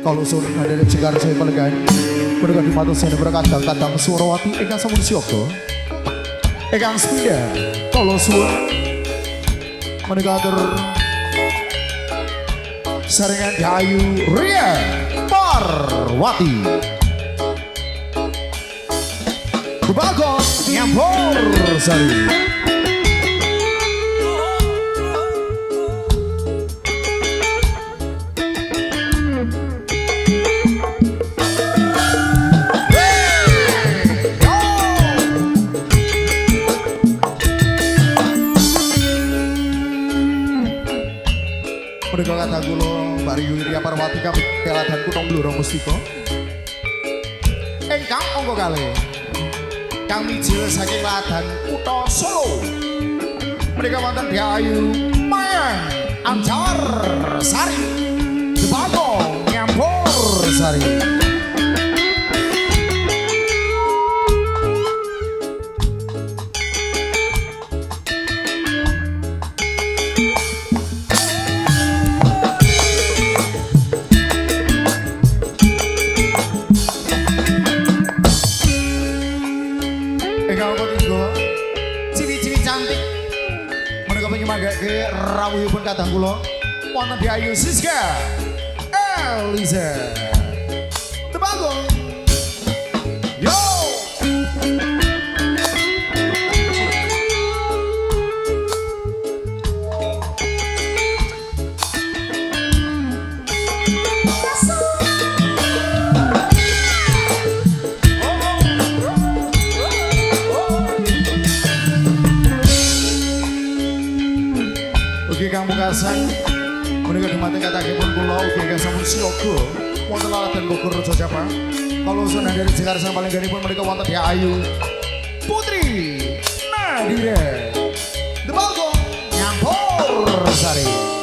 Kalau sore dari Jegar saya pelegan mereka dimatur saya berkadang-kadang Surawati ingkang sampun siaga ingkang sepida kalau suwun menika atur saringan Dayu Ria Parwati Bagus nyampur sari. Mereka kata kulo Mbak Riyu Ria Parwati kami keladahan kutong blurong mustika engkang ongko kali kami jil saking ladan kutha Solo mereka wonten Dayu Mayang Anjar Sari Debagong Nyampur Sari. Ciwi-ciwi cantik mereka penyemagake rawuhipun kadang kula wonten Dayu Siska Eliza Tebagong yo Kang Mukasan menika dimate katakipun kula ugi ingkang sampun siaga wonten laladan Bogor Raja Japa kalau sunan dari Jegar sang palengganipun menika wonten Dayu Putri Nadira Debagong Nyampur Sari.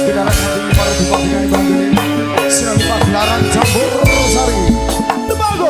Kita akan nanti para bupati yang dibangun ini. Pagelaran Campur Sari Temanggung.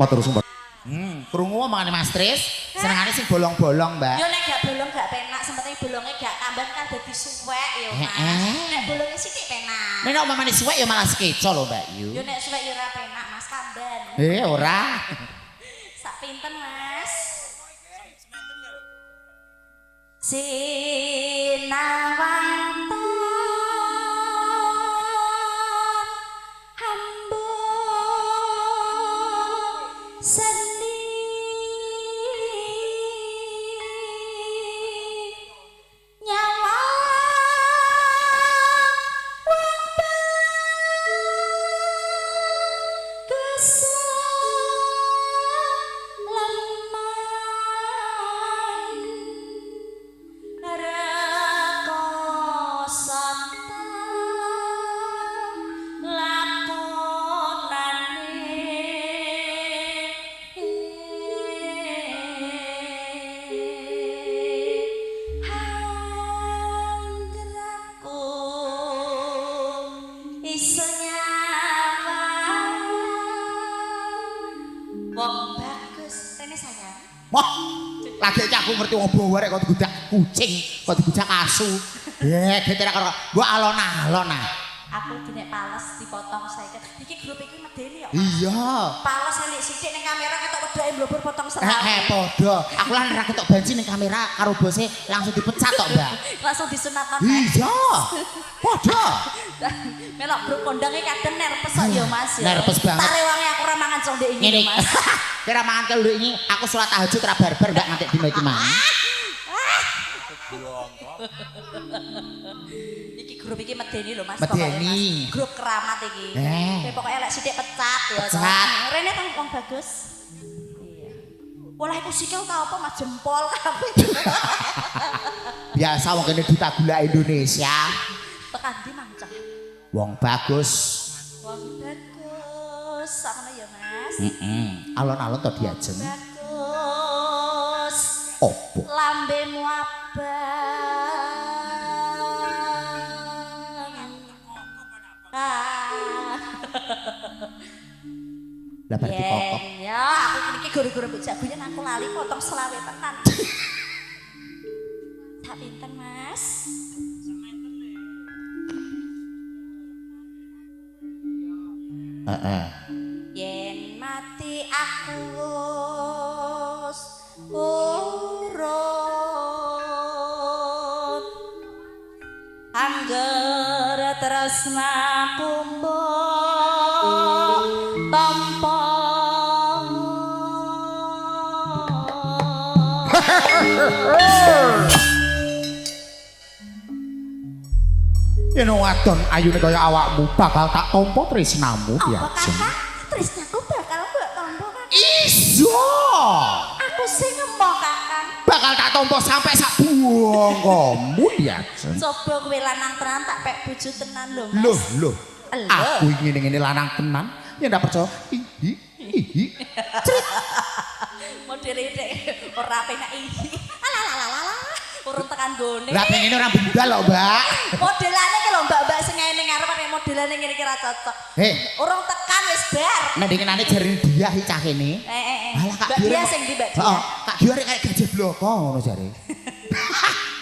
Matur sumpah. Krungu omongane Mas Tris, senengane sing bolong-bolong, Mbak. Yo nek gak bolong gak penak, sementing bolongnya gak tambah kan dadi suwek yo, Mas. Nek bolongnya sithik penak. Nek omongane suwek ya malah sekeco lho, Mbak Yu. Yo nek suwek yo ora penak, Mas, tamban. Ora. Sak pinten, Mas? Sinawanton hamba seni nyawa wong bagus rene sayang. Wah, lagi iki aku ngerti wong bawa rek kok digudak kucing, kok digudak asu. Getera karo gua alon-alon ah. Aku dinek pales dipotong 50. Iki grup iki medeni kok. Iya. Pales elik sithik ning kamera ketok wedake mblobor potong serah. Padha. Aku lan ra ketok banci ning kamera karo bose langsung dipecat tok, Mbak. Langsung disunatkan. Iya. Padha. Melok grup kondange kadang nervous kok ya Mas ya. Nervous banget. Tak rewangi aku ora mangan condek iki Ngene. Mas. Kira mangan kelu ini aku salat tahajud ra barbar Mbak nganti dino iki mang. Iki grup iki medeni lho Mas. Medeni. Mas. Grup keramat iki. Pokoke elek sithik pecat ya. Pecat. Rene tang wong bagus. Iya. Pola iku sikil ta apa Mas jempol kabeh. Biasa wong kene duta gula Indonesia. Tekan ndi Mang Cah? Wong bagus. Wong bagus. Sakmono ya Mas. Alon-alon to diajeng. Bagus. Opo? Lambemu abang. Lah bar dikokok. Ya, aku iki guru-guru mbok jagoan aku lali potong selawe tenan. Tak pinten, Mas? Yen mati aku wis urut angger tresnaku mbok tampa Yen wadon ayune kaya awakmu bakal tak tampa tresnamu apa diajeng. kakak? Tresnaku bakal mbok tampa kakak. Iso. Aku sing emoh kakak. Bakal tak tampa sampai sak bongkomu diajeng. Coba kowe lanang tenan tak pek bojo tenan lho Mas. Loh. Loh. Aku ngene-ngene lanang tenan. Ya ndak percaya. Ihi. Modele dek ora penak iki. Alalala. Urung tekan gone. Lah pengene ora bundal lho, Mbak. Modelane ki lho Mbak-mbak sing ngene ngarep nek modelane ngene iki ra cocok. Urung tekan wis bar. Nek dingenane jarine dia iki cah kene. Alah Kak Mbak Dior. dia sing ndi Mbak dia? Heeh, Kak Dior kayak gajah bloko ngono jare.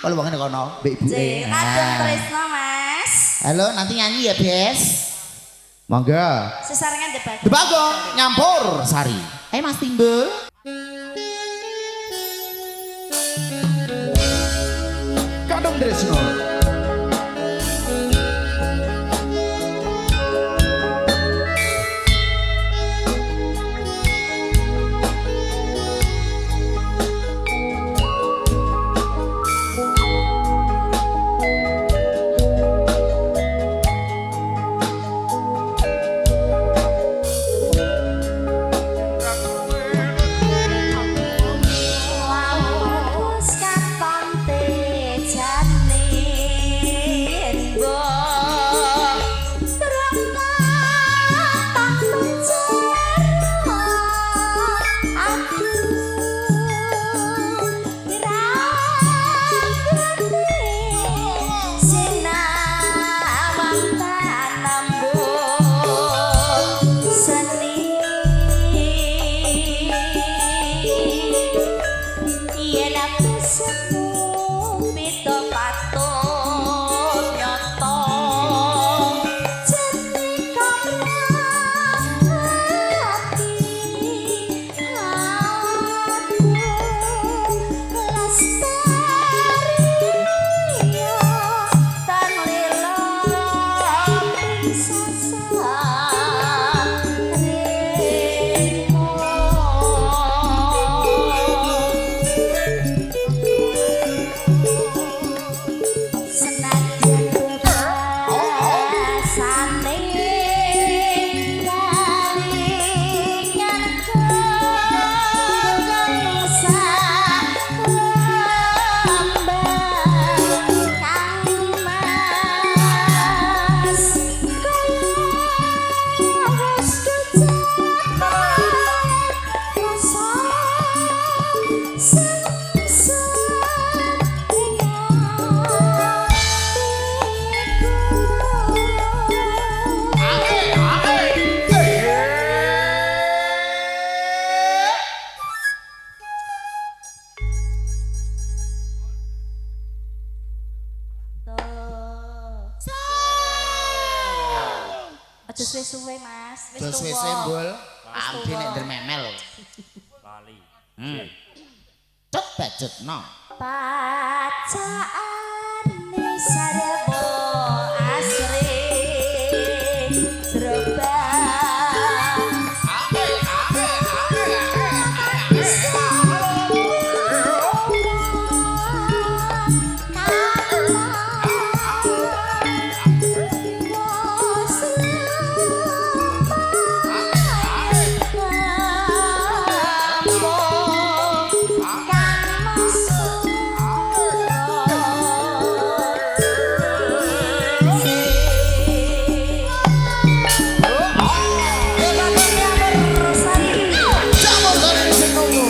Kalau wong ngene kono, mbek ibuke. Kadung tresno Mas. Halo, nanti nyanyi ya, Bes. Monggo. Sesarengan debat. Debago nyampur sari. Mas Timbul. Kadung Tresno. Lawas katon tejane Senajan bebasane kalingan kegengsa lambang kang mas kaya wis kecapan rasa Aja suwe-suwe Mas, wis Dos wis tuwa. embul. Wis Ambi tuwa. nek dermemel. Lali. Cut bajutno. Pacaane sarebo asring drobang Campur sari sing nunggu.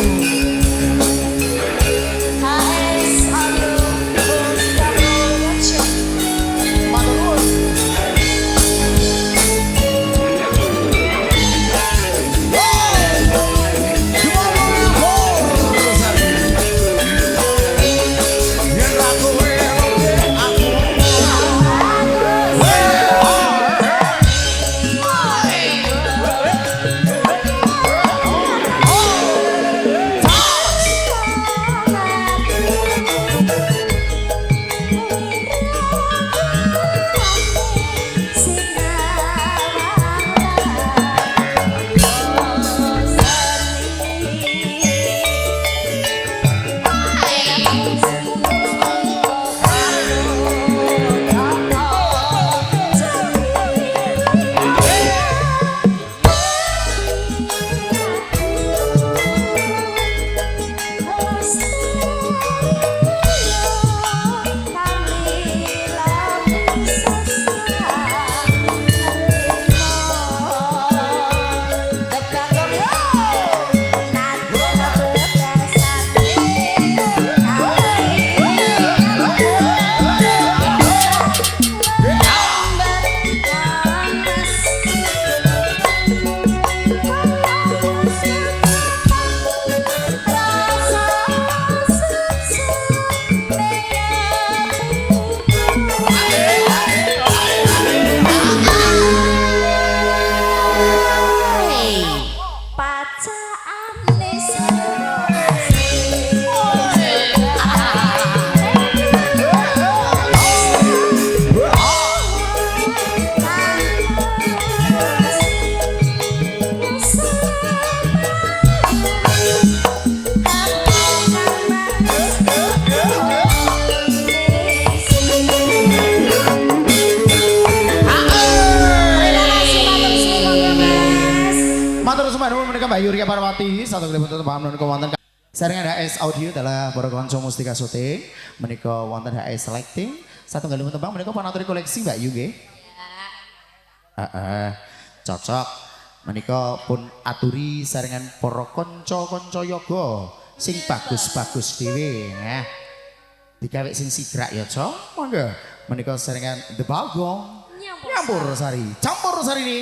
Matur nuwun. Mbak Yuria Parwati satu kali untuk paham menika wonten saringan HS audio adalah para kanca mustika syuting menika wonten HS selecting satu kali untuk paham menika panaturi koleksi Mbak Yu nggih. Cocok menika pun aturi saringan para kanca-kanca yoga sing bagus-bagus dhewe ya. Digawe sing sigrak ya, Cok. Monggo menika saringan The Bagong Nyampur Sari. Campur Sari ini.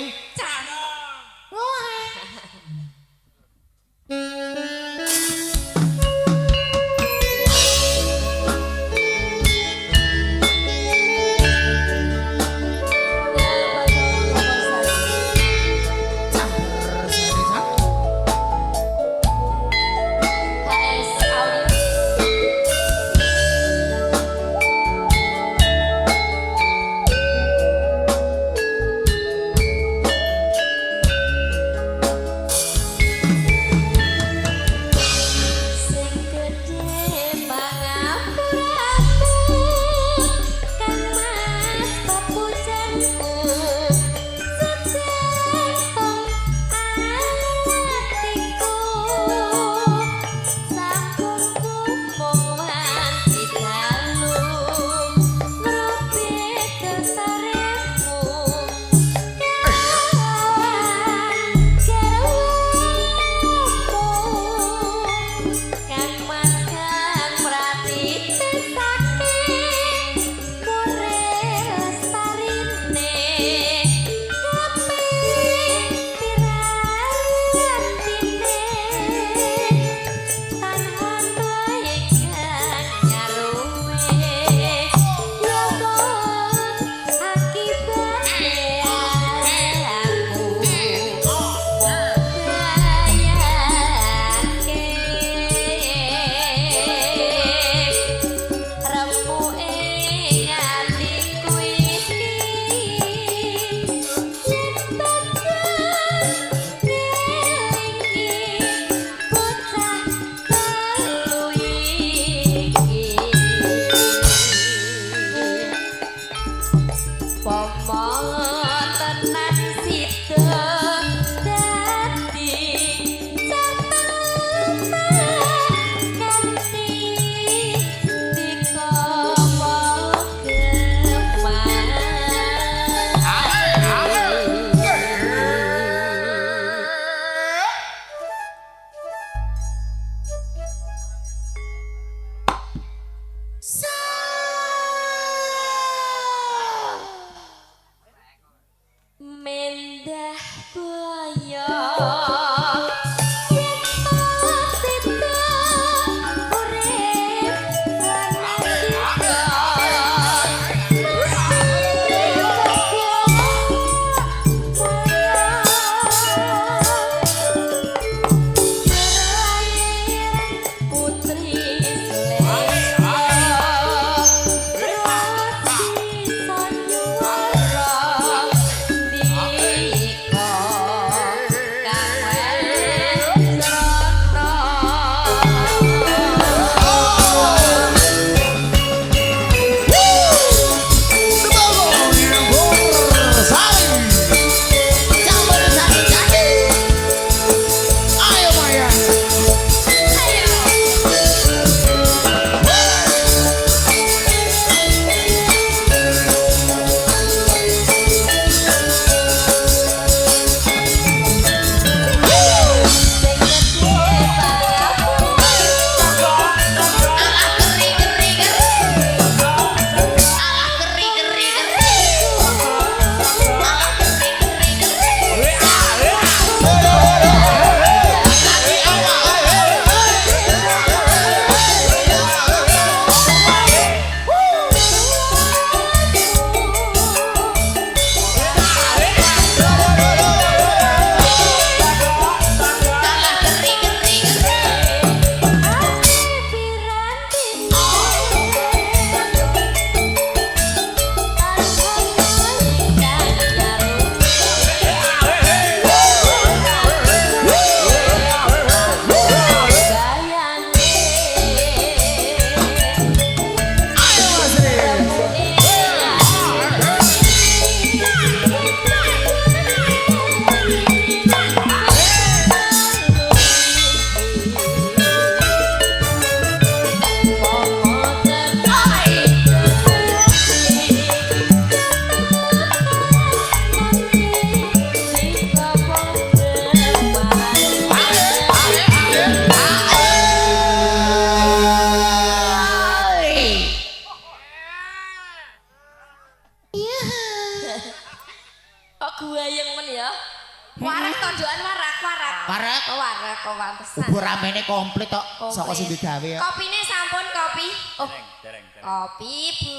kok pantesan. Bubur ramene komplit kok Komplit. saka sing digawe kok. Kopine sampun kopi. Oh, Dereng. kopi, Bu.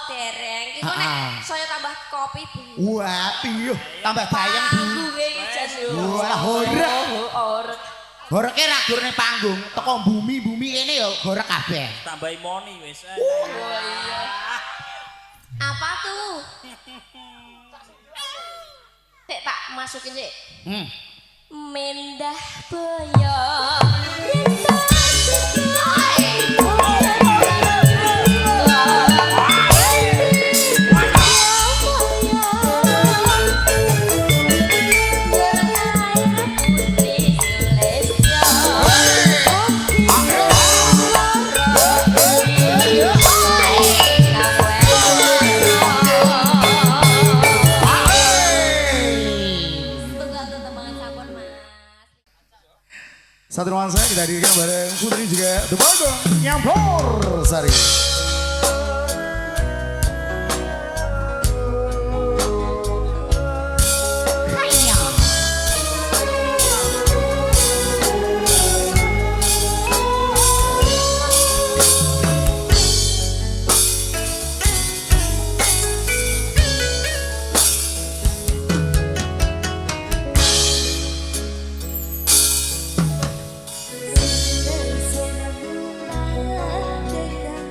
Dereng. Iku nek saya tambah kopi, Bu. Wah, piye tambah bayang Bu. Gue iki jan yo. Wah, horek. Horek. Horeke ra gurne panggung, teko bumi kene ya gorek kabeh. Tambahi moni wis. Oh iya. Apa tuh? Sik tak masukin sik. Mendah boyo. Satu ruangan saya kita hadirkan bareng Putri juga The Bagong Nyampor Sari. Dari sana bunga dengan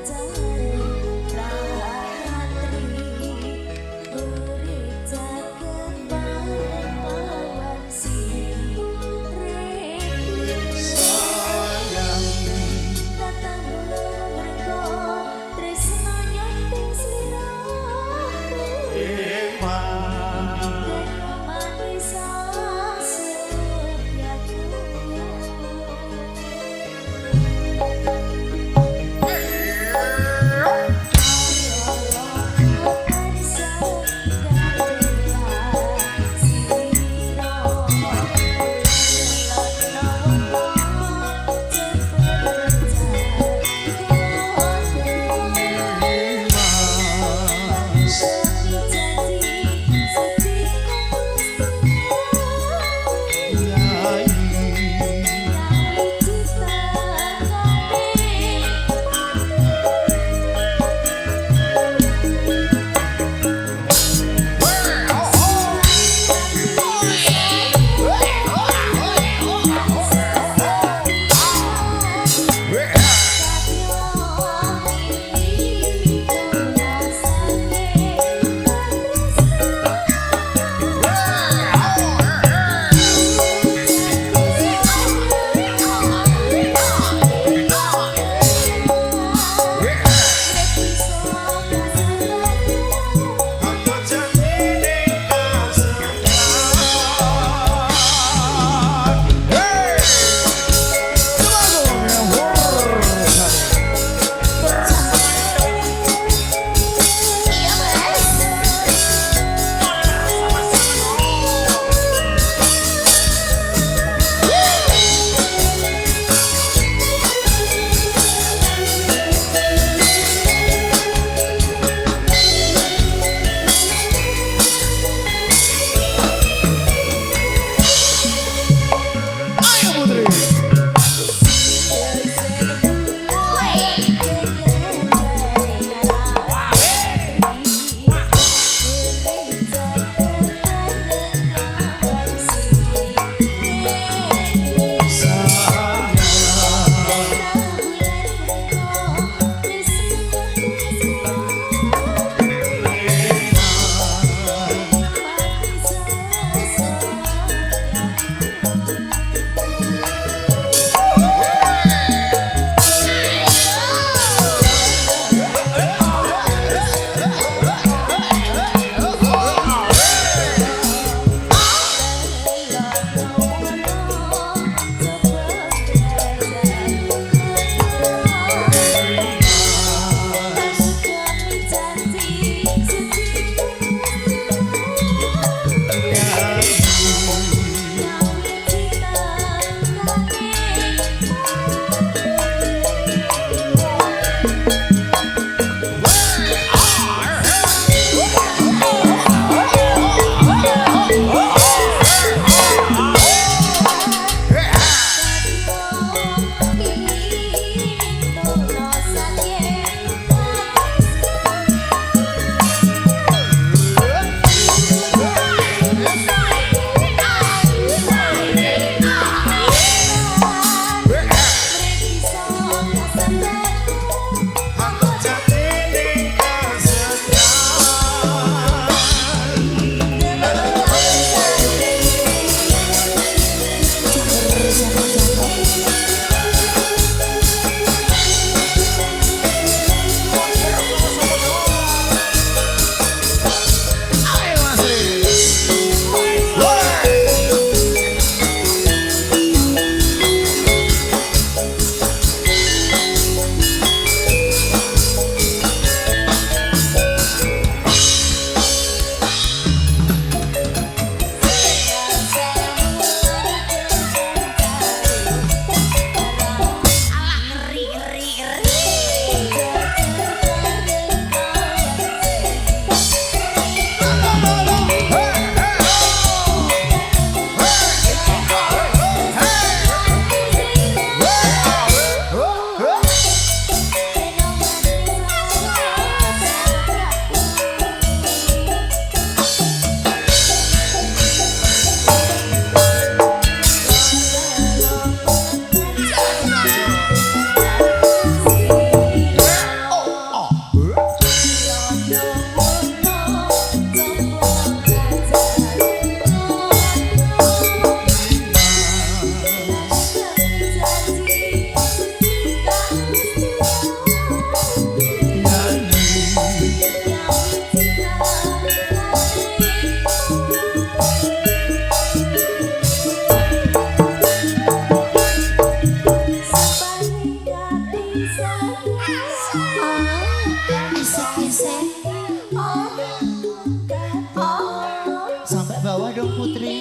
Sampai bawah dong Putri.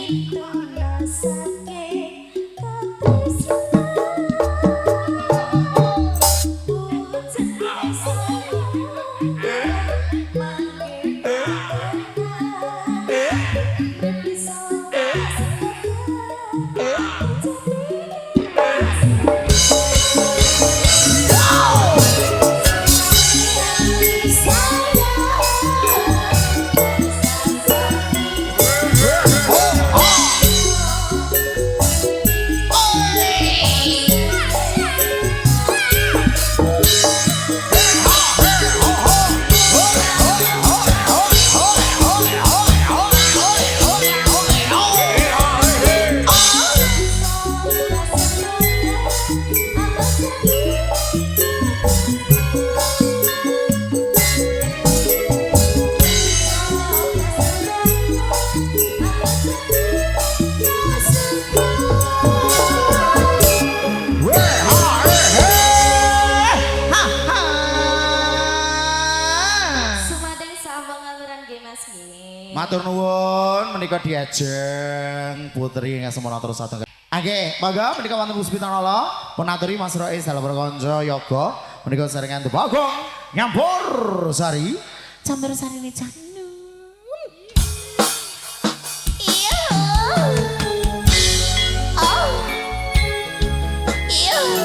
Matur nuwun menika diajeng Putri ngasemana terus sateng. Nggih, monggo menika wonten Puspitanala punaturi Mas Rois dalam perkonco yoga menika sarengan Bagong nyampur sari campur sarine Canu. You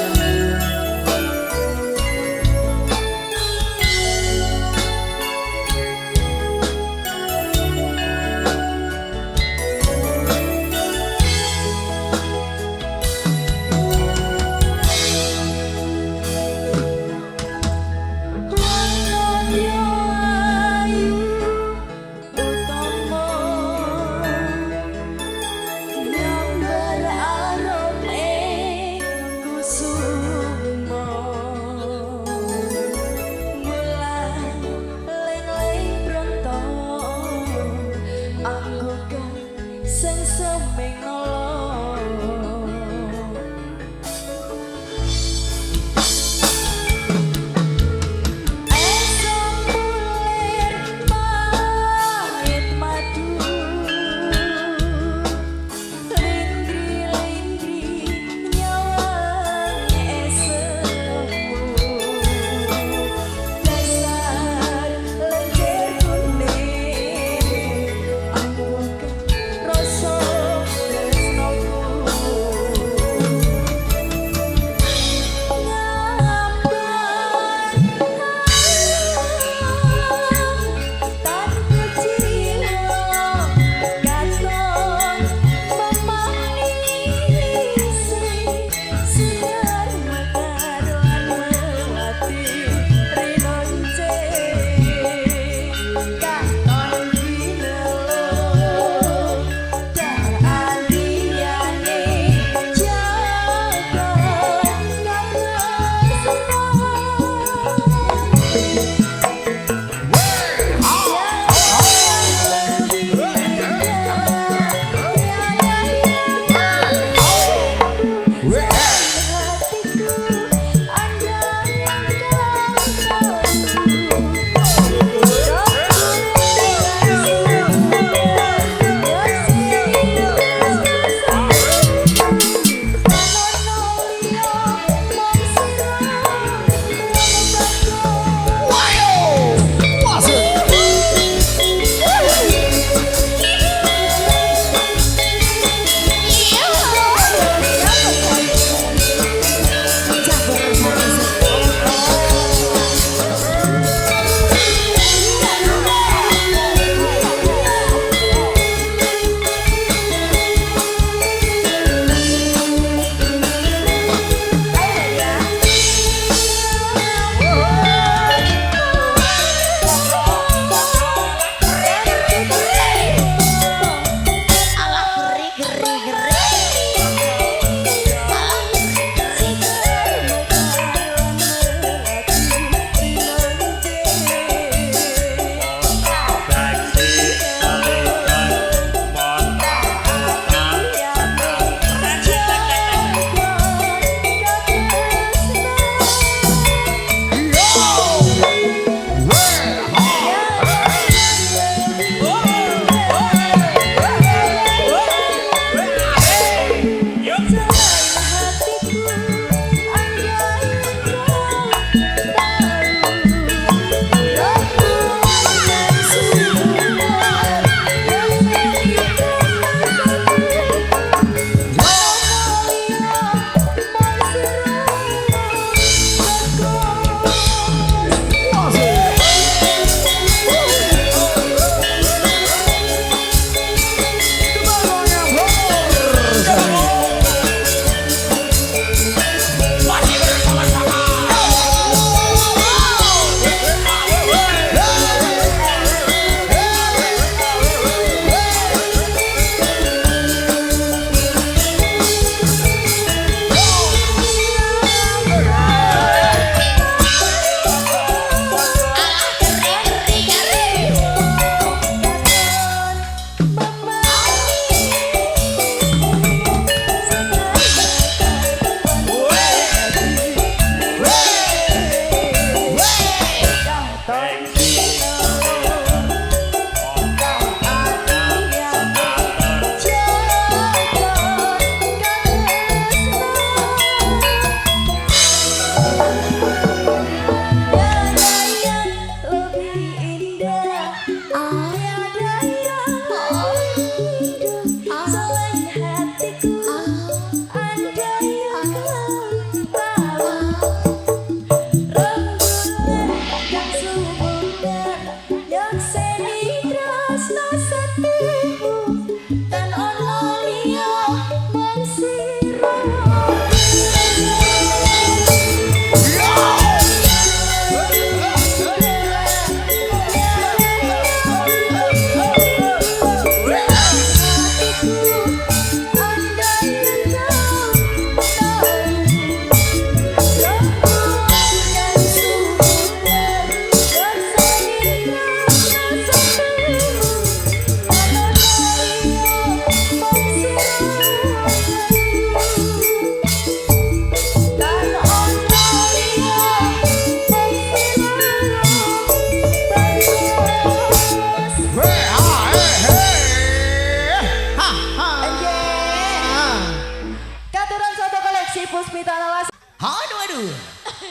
Aduh.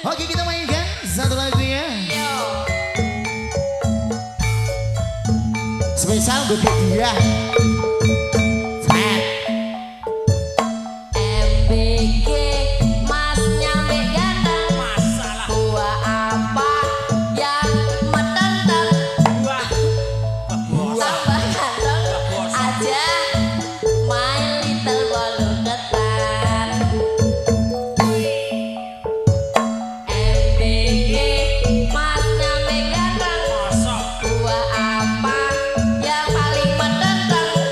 Oke, kita mainkan satu lagu ya. Spesial buat dia. Fred. MBG Mas nyampe ganteng. Masalah. Gua apa yang metenteng. Wah. Tambah ganteng aja. My little bolu ketan. MBG Mas nyampe ganteng. Masa. Gua apa yang paling metenteng.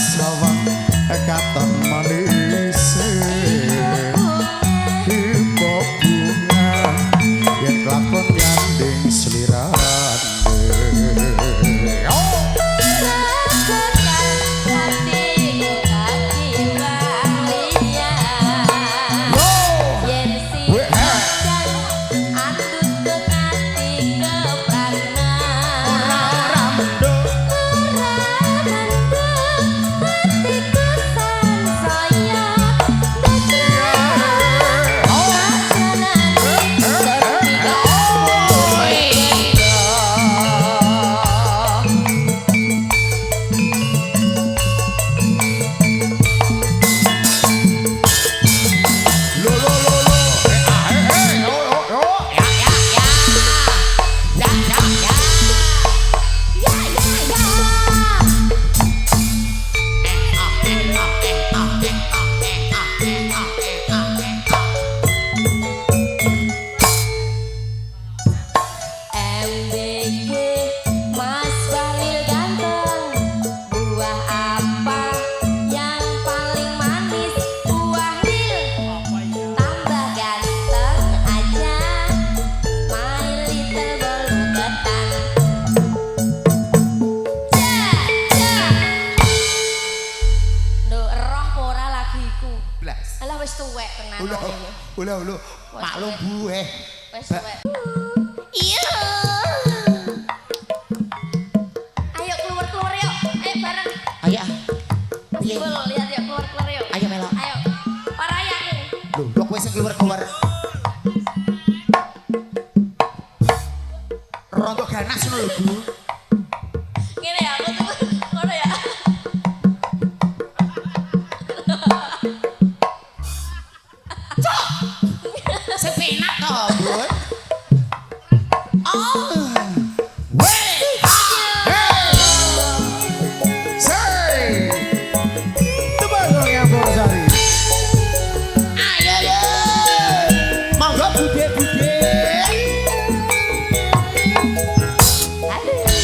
sawang katon manis ibu bunga yang kelakon nyanding selirane Alah wis tuwek tenan. Ulah maklum bueh. Wis tuwek. Iya. Ayo keluar yuk. Ayo bareng. Ayo. Piye? Lihat yuk keluar yuk. Ayo Melo. Ayo. Ora ya. Lho, kowe sing keluar. Rontok ganas ngono lho, Bu. Ngene ya, aku tuh ngono ya. Sepenak kok, Bu. Oh. Say Tebak dong yang Borsari Ayo yo. Monggo bude. Aduh.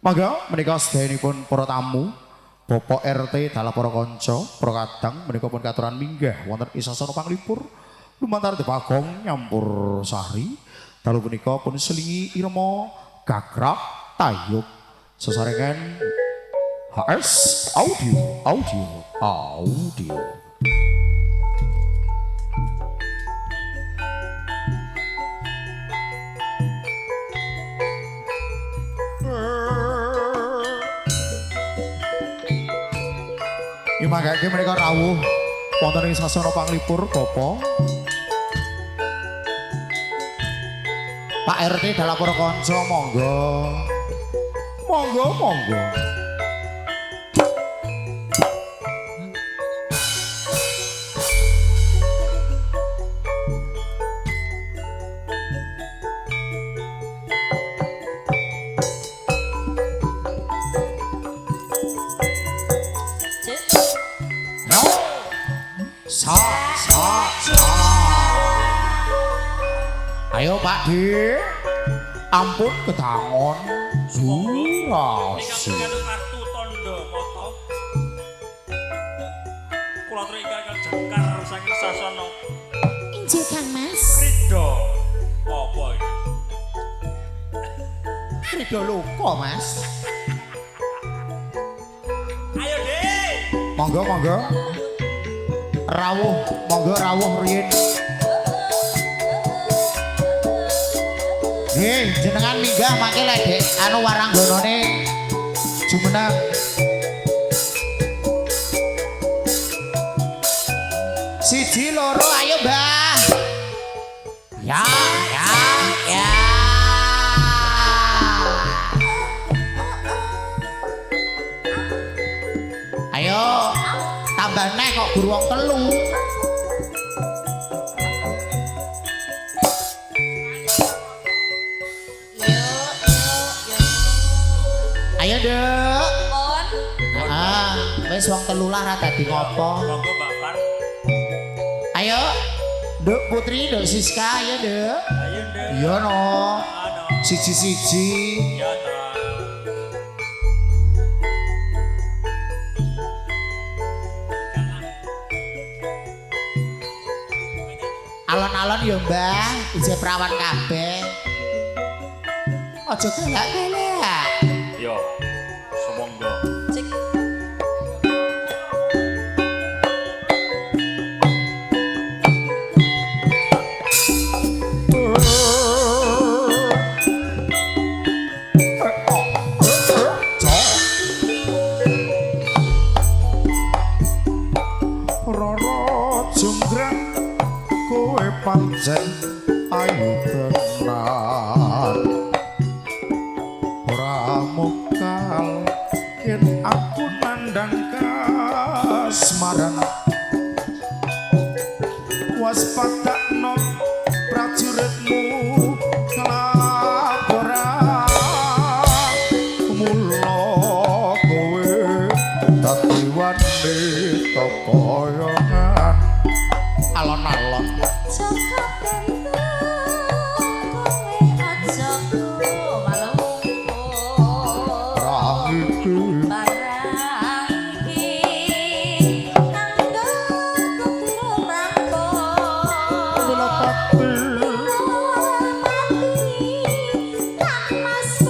Mangga menika sedayanipun para tamu, Bapak RT dalah para kanca, para kadang menika pun katuran minggah wonten isasana panglipur lumantar Depagong nyampur sari. Dalu menika pun selingi irama gagrag tayub sesarengan HS audio. Imagake mereka rawuh wonten ing sasana panglipur Bapak Pak RT dalah para kanca monggo. Sa. Ayo Pak D. Ampun ketangon. Surasi. Kartu tondo moto. Kula aturi ingkang jengkar saking sasana. Injih Kang Mas. Krida. Apa iki? Krida luka, Mas. Ayo, Dik. Monggo. Rawuh riyin. Jenengan minggah mangke lek Dik anu waranggonane jumeneng. Siji loro ayo Mbah. Ya. Ayo tambah neh kok guru wong telu. Ayo Dek. Pun. Wis wong telu lah ra dadi ngopo. Monggo Bapak. Ayo. Dek Putri, Dek Siska, ayo Dek. Ayo, Dik. Iya no. Ano. Siji-siji. Ya ta. Alon-alon ya Mbah, ije prawan kabeh. Aja galak-galak. Yo. Semonggo. Cek. Roro jonggrang kowe pancen ayu tenan. Ora mokal yen aku nandang kasmaran. Waspadakno prajuritmu kelaparan. Mula kowe dadi wanita koyongan. Alon-alon Joko bentuk kowe aja malu. rahiku Barang iki kanggo kutiro rampung. kula pati Kang Mas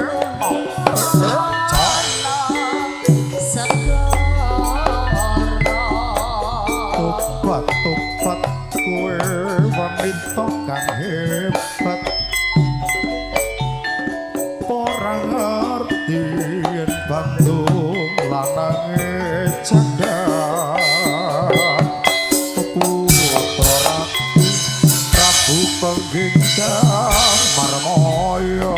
Prabu kuwasa tobat kowe wanita kang hebat. Ora ngerti yen Bandung lanange jagat. Putra Prabu Penggingkang Marmaya.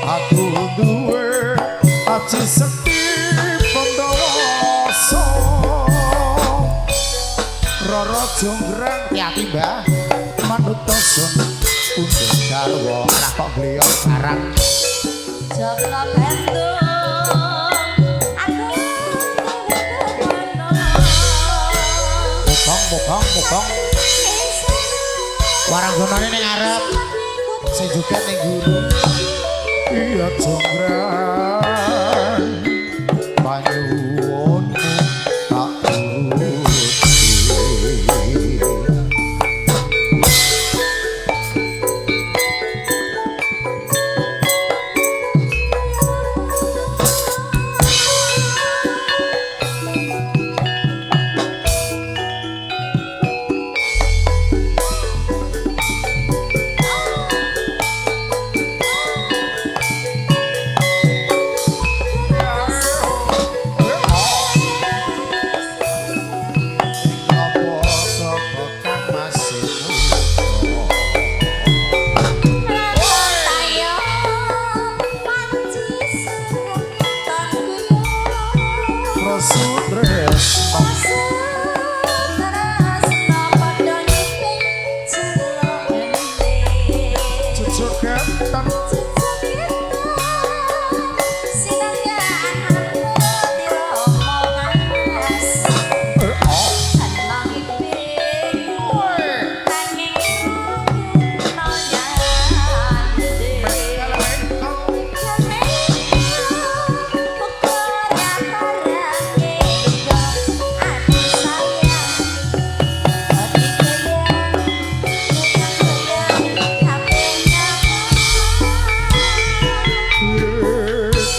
Aku duwe aji sekti Pandawasa. Roro jonggrang hati Mbah manut tosun undur garwa ora kok gleyong barang. Joko bentuk aku Mukong Ini Warang gonone ning arep. Sing joget ning guru. Iya jonggrang Panyuwunmu tak turuti. apa sapa kang masih muda Tayo panci tan kuyo. Prosudres joget tan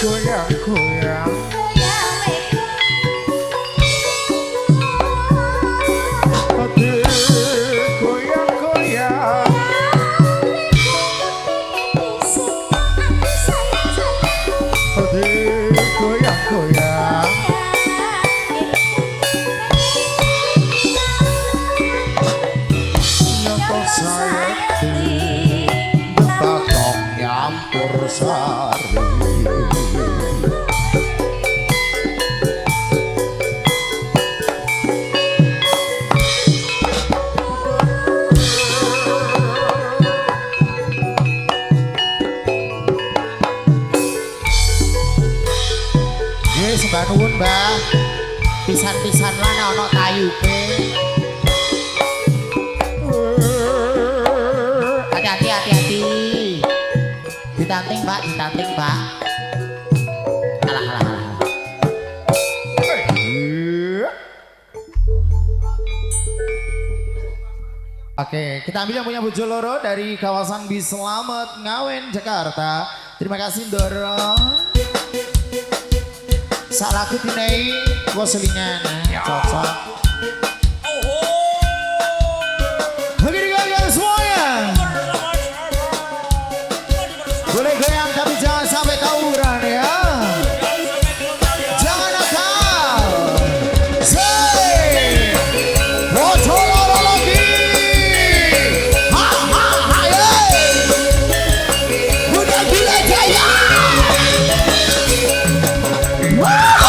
goyang-goyang ati goyang-goyang ati goyang-goyang nyoto sayeti Bakong nyampur sari. Nggih sembah nuwun, Mbah. Pisan-pisan lan ana tayuke. Hati-hati, hati-hati. Ditanting, Mbak, ditanting, Mbak. Alah, alah, alah. Oke, kita ambil yang punya bojo loro dari kawasan Bislamet, Ngawen, Jakarta. Terima kasih, Ndoro. Salaku tinai waselingan, cocok. Begini kalian semuanya. Boleh goyang tapi jangan sampai tawuran ya. Jangan nakal. Say, bojo loro lagi. Ha ha ha ye. Udah gila jaya. Wow.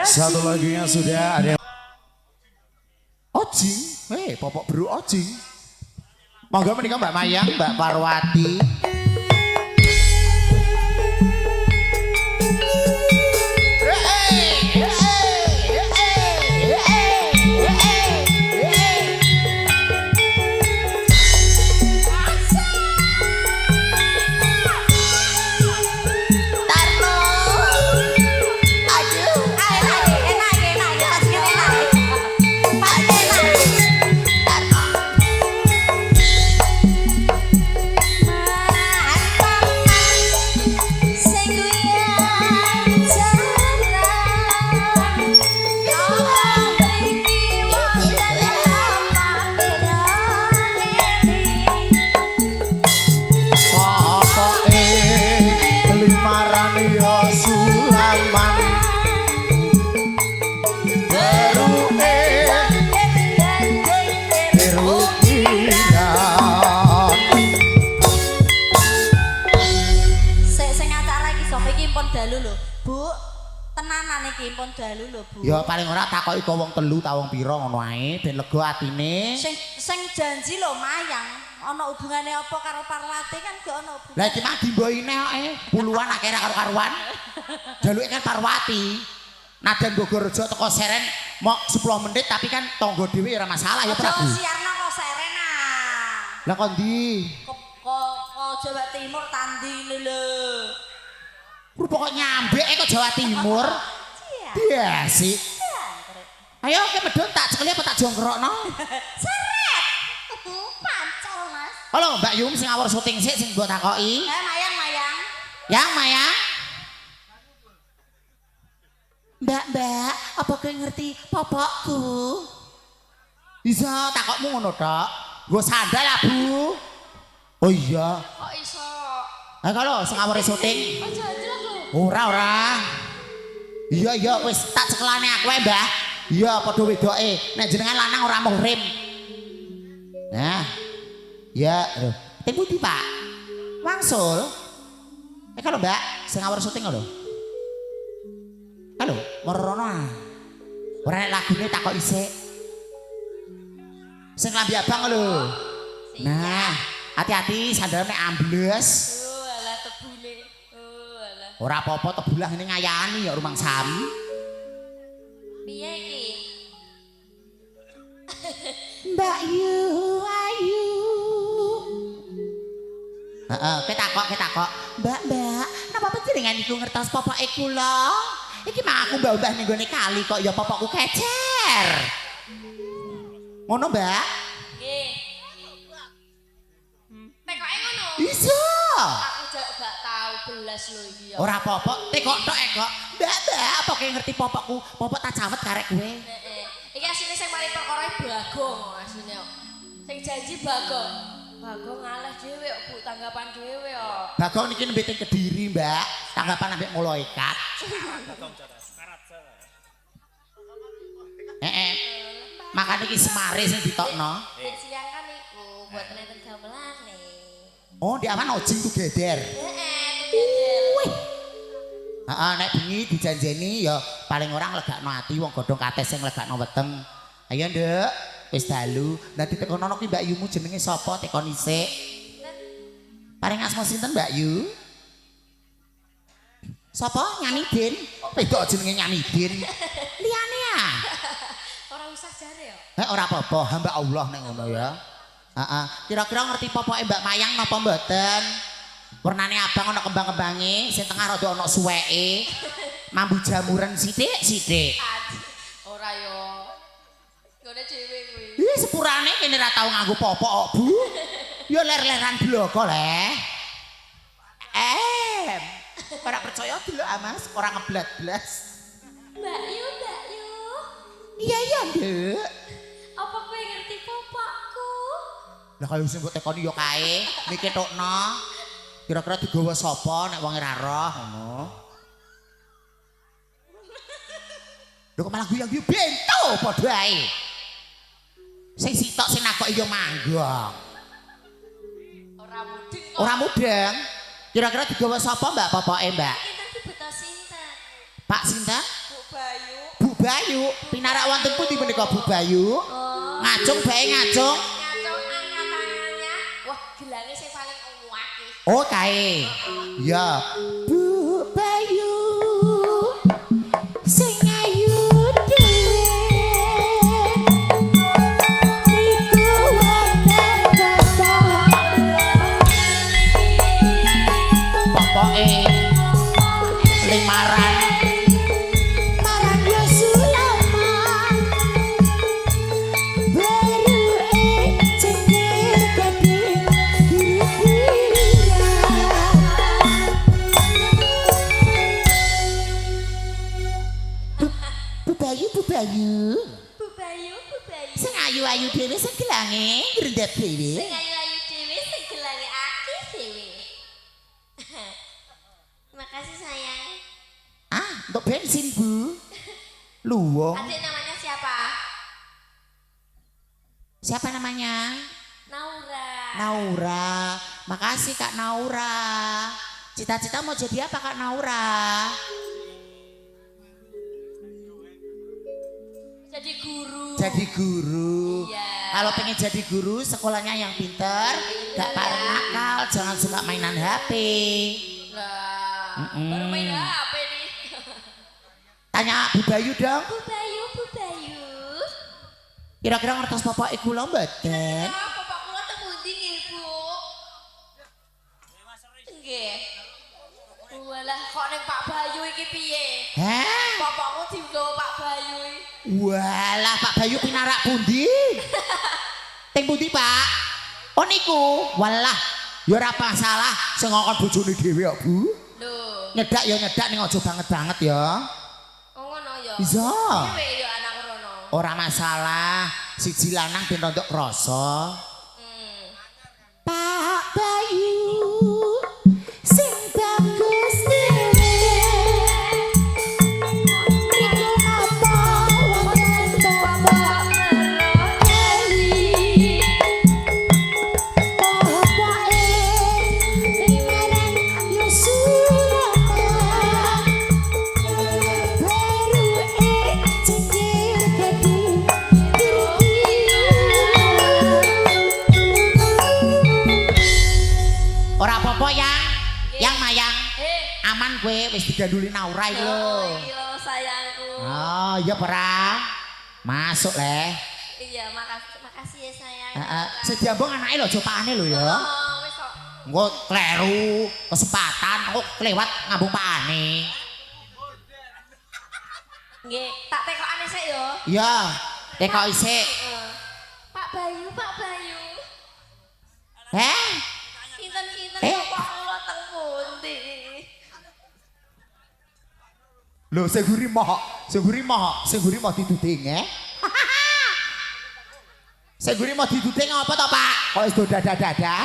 Satu lagi yang sudah ada. Ojing, popok bro ojing. Monggo menika Mbak Mayang, Mbak Parwati. Ya paling ora takoki kok wong telu ta wong pira ngono ae ben lega atine. Sing janji lho Mayang, ana hubungane apa karo Parwati kan gak ana hubungan. Lah iki mah dimboine kok puluhan akhirnya karo-karuan. Jaluke kan Parwati. Naden Bogorjo teko Seren mok 10 menit tapi kan tangga dhewe ora masalah ya Prabu. Aja siarno kok Serena. Lah kok ndi? Kok Jawa Timur tandi lho. Pokok nyambek kok Jawa Timur. Iya sih. Ayo ke medun tak cekeli apa tak jongkrokno? Seret. Pancol Mas. Halo Mbak Yum sing awor syuting sik sing mbok takoki. Mayang. Yang Mayang. Mbak, apa kowe ngerti popokku? Bisa takokmu ngono tok. Nggo sandal lah, Bu. Oh iya. Kok iso? Kalau sing awor syuting. Aja jelas lho. Ora. Iya wis tak cekelane aku ae, Mbah. Iya padha wedoke. Nek jenengan lanang ora muhrim. Nah. Ya, lho. Teng pundi, Pak? Wangsul. Kalau Mbak, sing awor syuting lho. Halo, merono ah. Ora nek lagune takok isik. Sing lambi abang lho. Nah, hati-hati sandalane ambles. Oh, alah tebule. Oh, alah. Ora apa-apa tebulah ngene ngayani ya rumang sami. Piye iki? Mbak Yu, ayu. Heeh, ketakok. Mbak, napa panjenengan iku ngertos popoke kula? Iki mah aku mbah-mbah ning gone kali kok ya popokku kecer. Ngono, Mbak? Nggih. Tekoke ngono. Iso. Aku gak tahu belas lho iki ya. Ora apa-apa, tekok tok kok. Mbak, apa kowe ngerti popokku? Popok tak cawet karek kowe. Heeh. Iki asline sing mari perkara Bagong asline. Sing janji Bagong. Bagong ngalah dhewe kok Bu, tanggapan dhewe kok. Bagong niki nembe teng Kediri, Mbak. Tanggapan ambek malaikat. Makane iki semare sing ditokno. Siang kan iku buat nenten gamelane. Oh, di aman ojing tuh geder. Wih. Heeh, nek bengi dijanjeni ya paling orang legakno ati wong godhong kates sing legakno weteng. Ayo, Nduk. Wis dalu. Lah ditekono ki Mbak Yumu jenenge sapa tekon isik? Paring asma sinten Mbak Yu? Sapa? Nyamidin. Wedok jenenge Nyamidin. Liyane ah. Ora usah jare ya. Ora apa-apa, hamba Allah nek ngono ya. Heeh. Kira-kira ngerti popoke Mbak Mayang napa mboten? Warnane abang ana kembang-kembange, sing tengah rada ana suweke. Mambu jamuran sithik-sithik. Ora yo. Gone dhewe kuwi. Ih, sepurane kene ra tau nganggo popok kok, Bu. Ya ler-leran bloko le. Ora percaya delok ah, Mas, ora ngeblat-blas. Mbak Yu. Iya, Nduk. Apa kowe ngerti popokku? Lah kaya sing mbok tekoni ya kae, niki tokno. Kira-kira digawa sapa nek wong ora roh ngono. Lho kok malah guyang-guyu bento padha ae. Sing sitok sing nakoki ya manggong. Ora mudeng. Kira-kira digawa sapa Mbak popoke, Mbak? Kita dibeto sinten? Pak sinten? Bu Bayu. Bu Bayu, pinarak wonten pundi menika Bu Bayu? Ngajung bae ngajung. Ngacung angkat tangannya. Wah, gelangnya sing paling akeh. Oh kae. Ya. Bu Bayu. Sing ayu dhewe. Iku wonten pokoke limaran marang Yosulaman beruke cengkir gading kira-kira Bu Bayu Bu Bayu. sing ayu-ayu dhewe sing gelange ngrendhet dhewe Sing ayu-ayu dhewe sing gelange akeh dhewe. Makasih sayang. untuk bensin Bu luwung Adik namanya siapa? siapa namanya Naura. Naura makasih Kak Naura cita-cita mau jadi apa Kak Naura Jadi guru. jadi guru Iya. kalau pengen jadi guru sekolahnya yang pinter gak parah nakal jangan suka mainan HP Lah, baru main HP nih. tanya Bu Bayu dong Bu Bayu. kira-kira ngertos bapak iku lho mboten Ya, bapak kula teng pundi nggih, Bu? Nggih. Walah, kok ning Pak Bayu iki piye? heh Bapakmu dienggo Pak Bayu iki. walah Pak Bayu pinarak pundi teng pundi Pak oh niku walah ya ora masalah sing ngongkon bojone dhewe kok Bu Lho, nyedak ya nyedak ning aja banget ya oh ngono ya. Iya. Dhewe ya anak rono. ora masalah siji lanang ben rontok krasa Pak Bayu sing bagus dhewe iku napa wonten bapak Eli bapak limaran Yosulaman beruke cengkir gading ora apa-apa yang mayang aman gue wis diganduli Naura iki lho Iya, sayangku. oh iya perang masuk leh Iya, makasih ya sayang. sediambung anake lho jopane lho ya Oh, wis kok. engko kleru kesempatan engko kelewat ngambung pakane Nggih, tak tekokane sik ya. iya tekok isik Pak Bayu. heh Kinten-kinten Eh. bapak kula teng pundi? lho sing guri mah dituding sing guri mah dituding apa to Pak kok wis dada-dada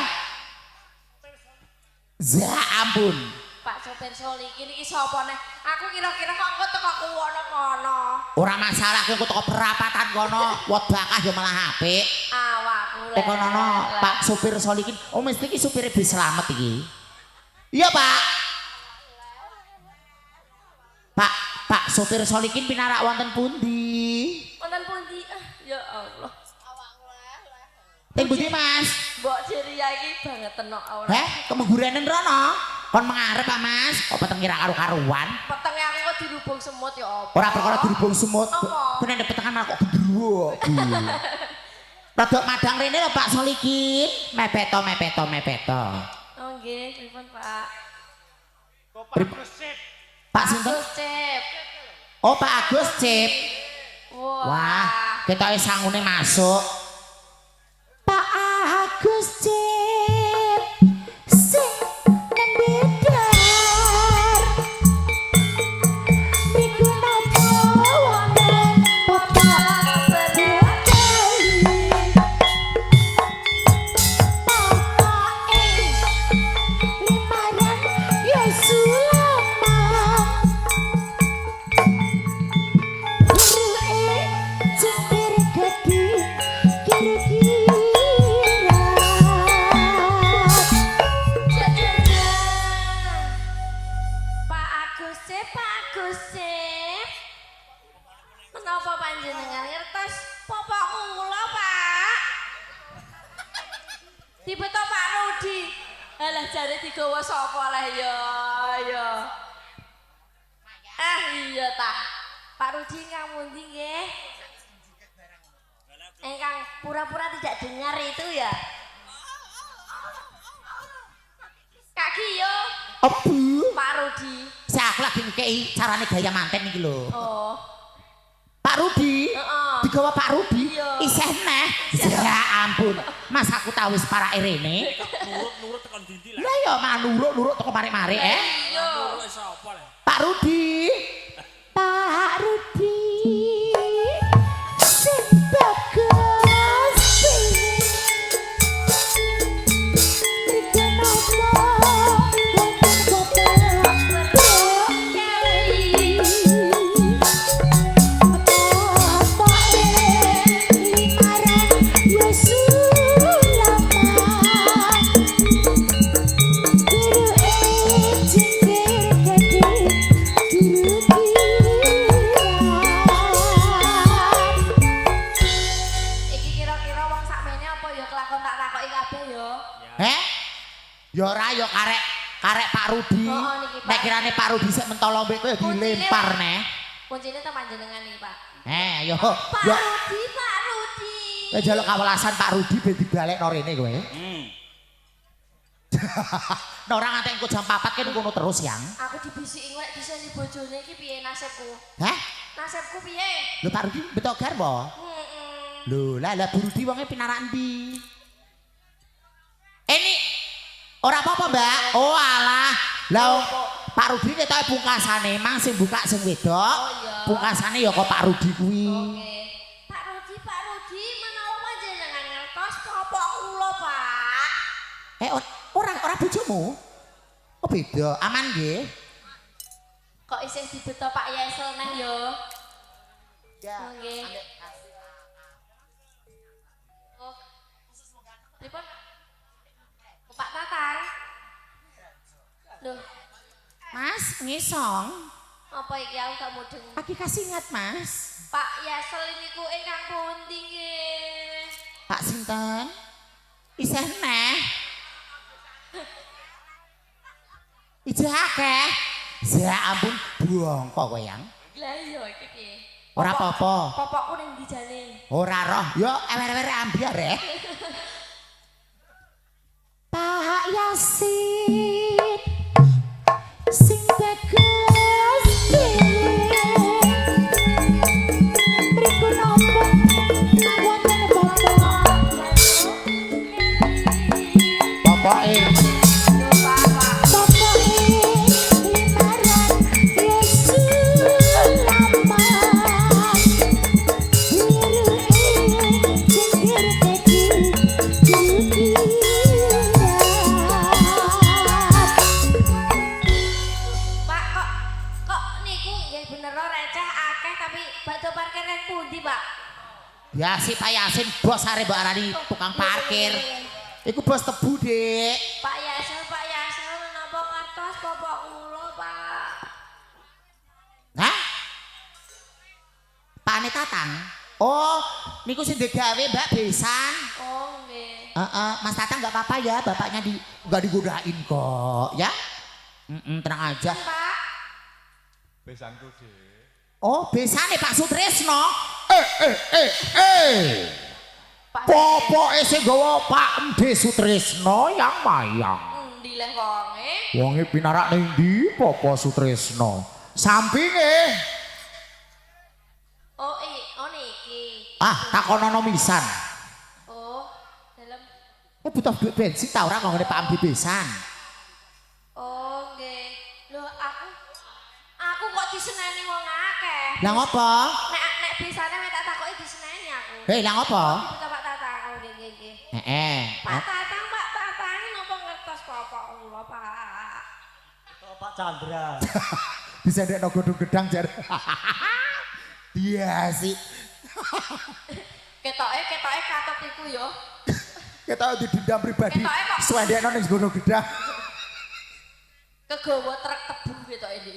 za ampun Pak sopir Soliki niki sapa neh? Aku kira-kira kok engko teko kono. ora masalah kowe teko perapatan kono wot bakah ya malah apik Awakku lek. tekonono Pak supir Solikin oh mesti iki supire bis slamet iki iya Pak Pak supir Solikin pinarak wonten pundi Wonten pundi? Ya Allah. teng pundi Mas Mbok Ceria iki banget tenok ora. kemengurenen rono kon mengarep Pak Mas kok peteng kira karo-karuan Petenge aku kok dirubung semut ya apa? ora perkara dirubung semut Apa? ben nek petengan malah kok gendruwo Rodok madang rene lho Pak Solikin mepeto Oh nggih, pripun Pak? Pak sinten Agus Cep. oh Pak Agus Cip Wah. wah ketoke sangune masuk Pak Agus Cip sing nembe dar iku napa wonten bapak berkali bapake limaran Yosulaman beruke cengkir gading Napa panjenengan ngertos popok kula, Pak? Dibeto Pak Rudi. Alah jare digawa sapa lah ya. Iya ta. Pak Rudi ingkang pundi nggih? Engkang pura-pura tidak dengar itu ya. Kak Gio. Apa? Pak Rudi. Saya aku lagi ngekei carane gaya manten iki lho. Oh. Pak Rudi. Heeh. Digawa Pak Rudi. Iya. Isih neh. Ya ampun. Mas aku tahu wis parake rene. Nurut tekan dindi lah. Lah ya manuruk teko marik-marik Iya. Nurut sapa lah. Pak Rudi. Pak Rudi. Sing bagus. Iki kira-kira wong sakmene apa ya kelakon tak takoki kabeh ya. Ya ora ya karek Pak Rudi. Oh, niki, Pak. Nek kirane Pak Rudi sik mentolo mbek kowe dilempar neh. Kuncine ta panjenengan iki, Pak. Yo Pak yo Rudi, Pak Rudi. kowe njaluk kawelasan Pak Rudi ben dibalekno rene kowe. Nek ora nganti engko jam 4 kene ngono terus yang. Aku dibisiki ngolek diseni bojone iki piye nasibku? Hah? Nasibku piye? Lho Pak Rudi beto garwa. Heeh. Lho lah Bu Rudi wonge pinarak endi? Ini ora apa-apa, Mbak. Oh alah. Lah Pak Rudi ketoke pungkasane mang sing buka sing wedok. Oh, iya. Pungkasane ya kok Pak Rudi kuwi. Oke. Pak Rudi, menawa panjenengan ngertos popok kula, Pak. Ora bojomu. Oh beda, aman nggih. Kok isih dibeto Pak Yesel neh ya? Ya. Nggih. Oh. Pripun? Pak Tatang. Loh, Mas, ngisong. apa iki aku gak mudeng. Lagi kasih ingat, Mas. Pak Yesel niku ingkang pundi nggih? Pak sinten? Isih neh. Ijeh akeh. Ya ampun, bongko kowe yang. Lah iya iki piye? Ora apa-apa. Popokku ning ndi jane? Ora roh, yo ewer-ewer ambiar ya. Pak Yasin sing bagus mriku napa wonten bapak Yo Pak. limaran Yesus lama Pak kok niku nggih bener receh akeh tapi bakso parkir nang pundi, Pak? Ya si Pak Yasin bos arep mbok arani tukang parkir. Iku bos tebu, Dik. Pak Yasel menapa ngertos popok kula, Pak? Hah? Pane Tatang. Oh, niku sing digawe Mbak Besan. Oh, nggih. Mas Tatang enggak apa-apa ya, bapaknya enggak digodain kok, ya. Tenang aja. Pak. Besanku, Dik. Oh, besane Pak Sutresno. Pak Popoke sing gawa Pak Mde Sutresno yang mayang. Endi leh wonge? Wonge pinarak ning ndi Popo Sutresno? Sampinge. Oh, niki. Takonono misan. Oh, dalam. Butuh duit bensin ta ora kok ngene Pak Mde Besan. Oh, nggih. Loh, aku kok diseneni wong akeh. Lah ngopo? Nek bisane mek tak takoki diseneni aku. Hei, lah ngopo? Kita Pak Tatang, oh nggih. Heeh. Pak Tatang napa ngertos popok kula, Pak? Pak Chandra. Bisa ndekno godhong gedang jar. Iya sih. Ketoke katut iku ya. Kita didendam pribadi. Ketoke kok. Swendekno ning godhong gedang. Kegawa truk tebu ketoke iki.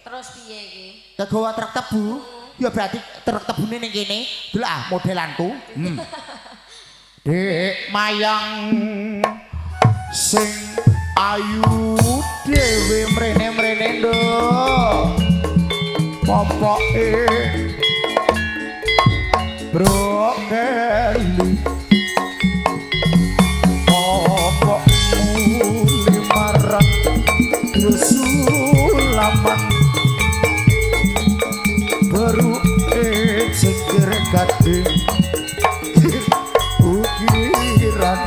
Terus Piye iki? kegawa truk tebu. Ya berarti tebune ning kene. Delok ah modelanku. Dek mayang sing ayu dhewe mrene-mrene nduk. Popoke Bro Kelly popokmu limaran Sulaman baru segera gade ukiran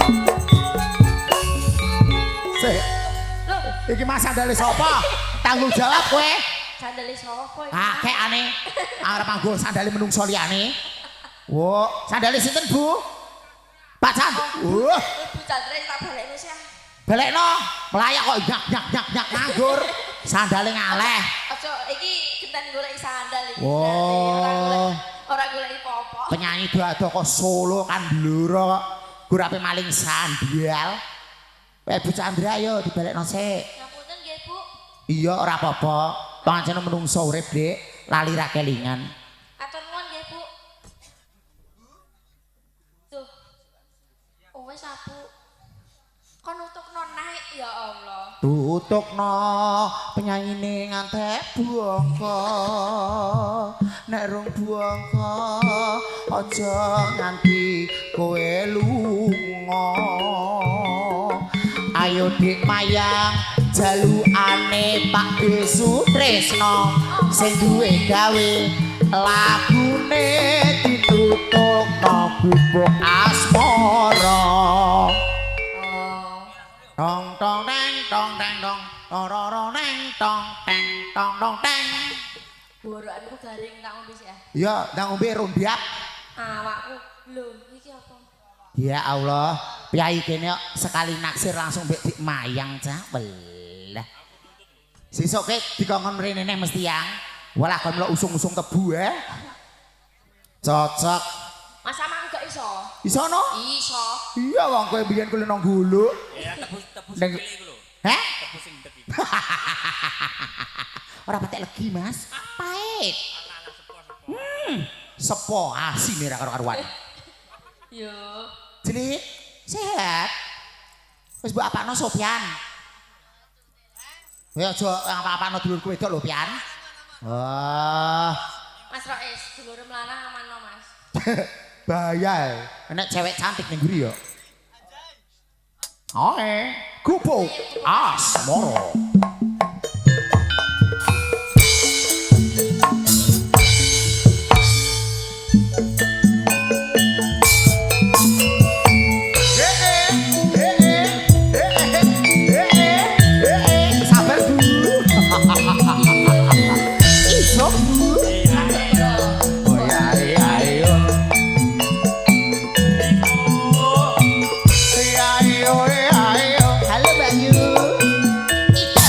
iki mas sandale sapa tanggung jawab kowe Sandale sapa iki? ah kek aneh arep nganggo sandale menungso liyane wo sandale sinten Bu Pak Chan Bu Chandra tak balekno sih. balekno melayak kok nyak nganggur sandale ngaleh Aja iki genten golek sandal iki. Wah. Ora golek popok. Penyanyi doa-doa kok Solo kan bluro kok gurape maling sandal. Bu Chandra ayo dibalekno sik. Ngapunten nggih, Bu. Iya ora apa-apa. Pancen menungso urip, Dik, lali ra kelingan. Atur nuwun nggih, Bu. Tuh. Oh wis Bu. Kon nutukno naik ya Allah. Tutukno penyanyine ngantek bongko. Nek rung bongko aja nganti kowe lunga. Ayo Dik mayang jalukane Pak Desu Tresno sing duwe gawe lagune ditutukno bubuk asmara. Tong tong teng tong teng tong tororo neng tong teng tong tong teng. Borokanku garing tak ngombe sik ya. Ya, nang ngombe rombiak. Awakku lho, iki apa? Ya Allah, piyai kene kok sekali naksir langsung mbek Dik Mayang cah. Belah. Sesuk ke dikongkon mrene neh mesti yang. Walah kon mlok usung-usung tebu Cocok. Mas Amang gak iso. Iso no? Iso. Iya wong kowe biyen kuwi nang Guluk. Ya tebus Neng- cilik iku lho. Heh? Tebus sing ndek iki. Ora patek legi, Mas. Pahit. Anak sepo. Sepo asine ra karo-karuan. Yo. Cilik, sehat. Wis mbok apakno Sofyan. Ya aja apa-apano dulurku wedok lho, Pian. Wah, Mas Rois, dulur melanang aman no, Mas. bahaya. Enek cewek cantik ning nguri ya. Oke, Gubuk Asmoro. Sabar dulu. Iso dulu. Oh ya, ayo. Ayo. Halo Bayu. Ika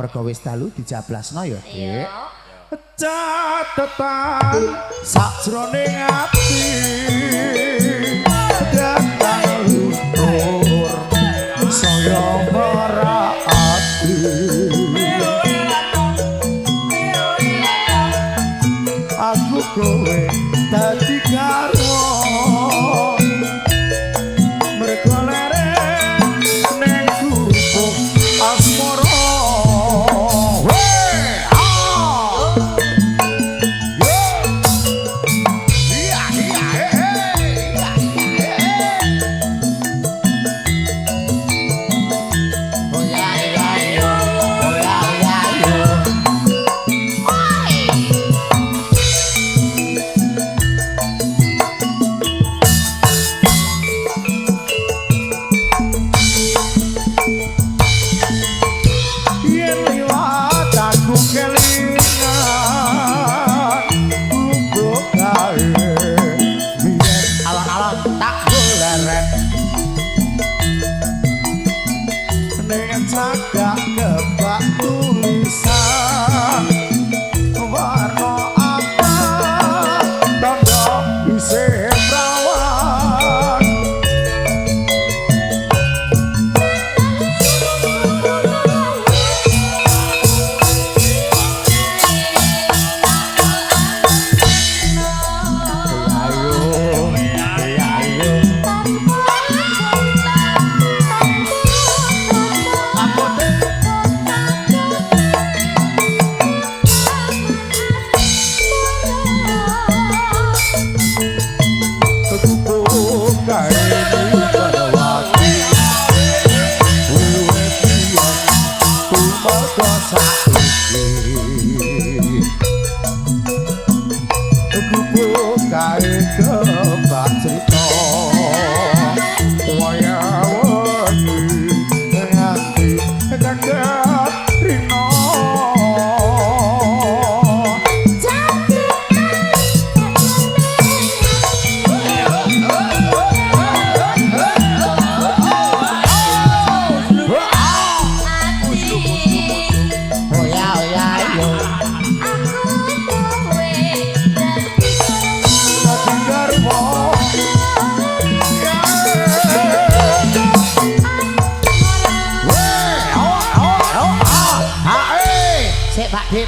mergo wis dalu dijablasno ya, Dik. Iya. Catetan sakjroning ati datang luhur saya merati aku kowe dadi garwa mergo lereng ning gubuk asmara.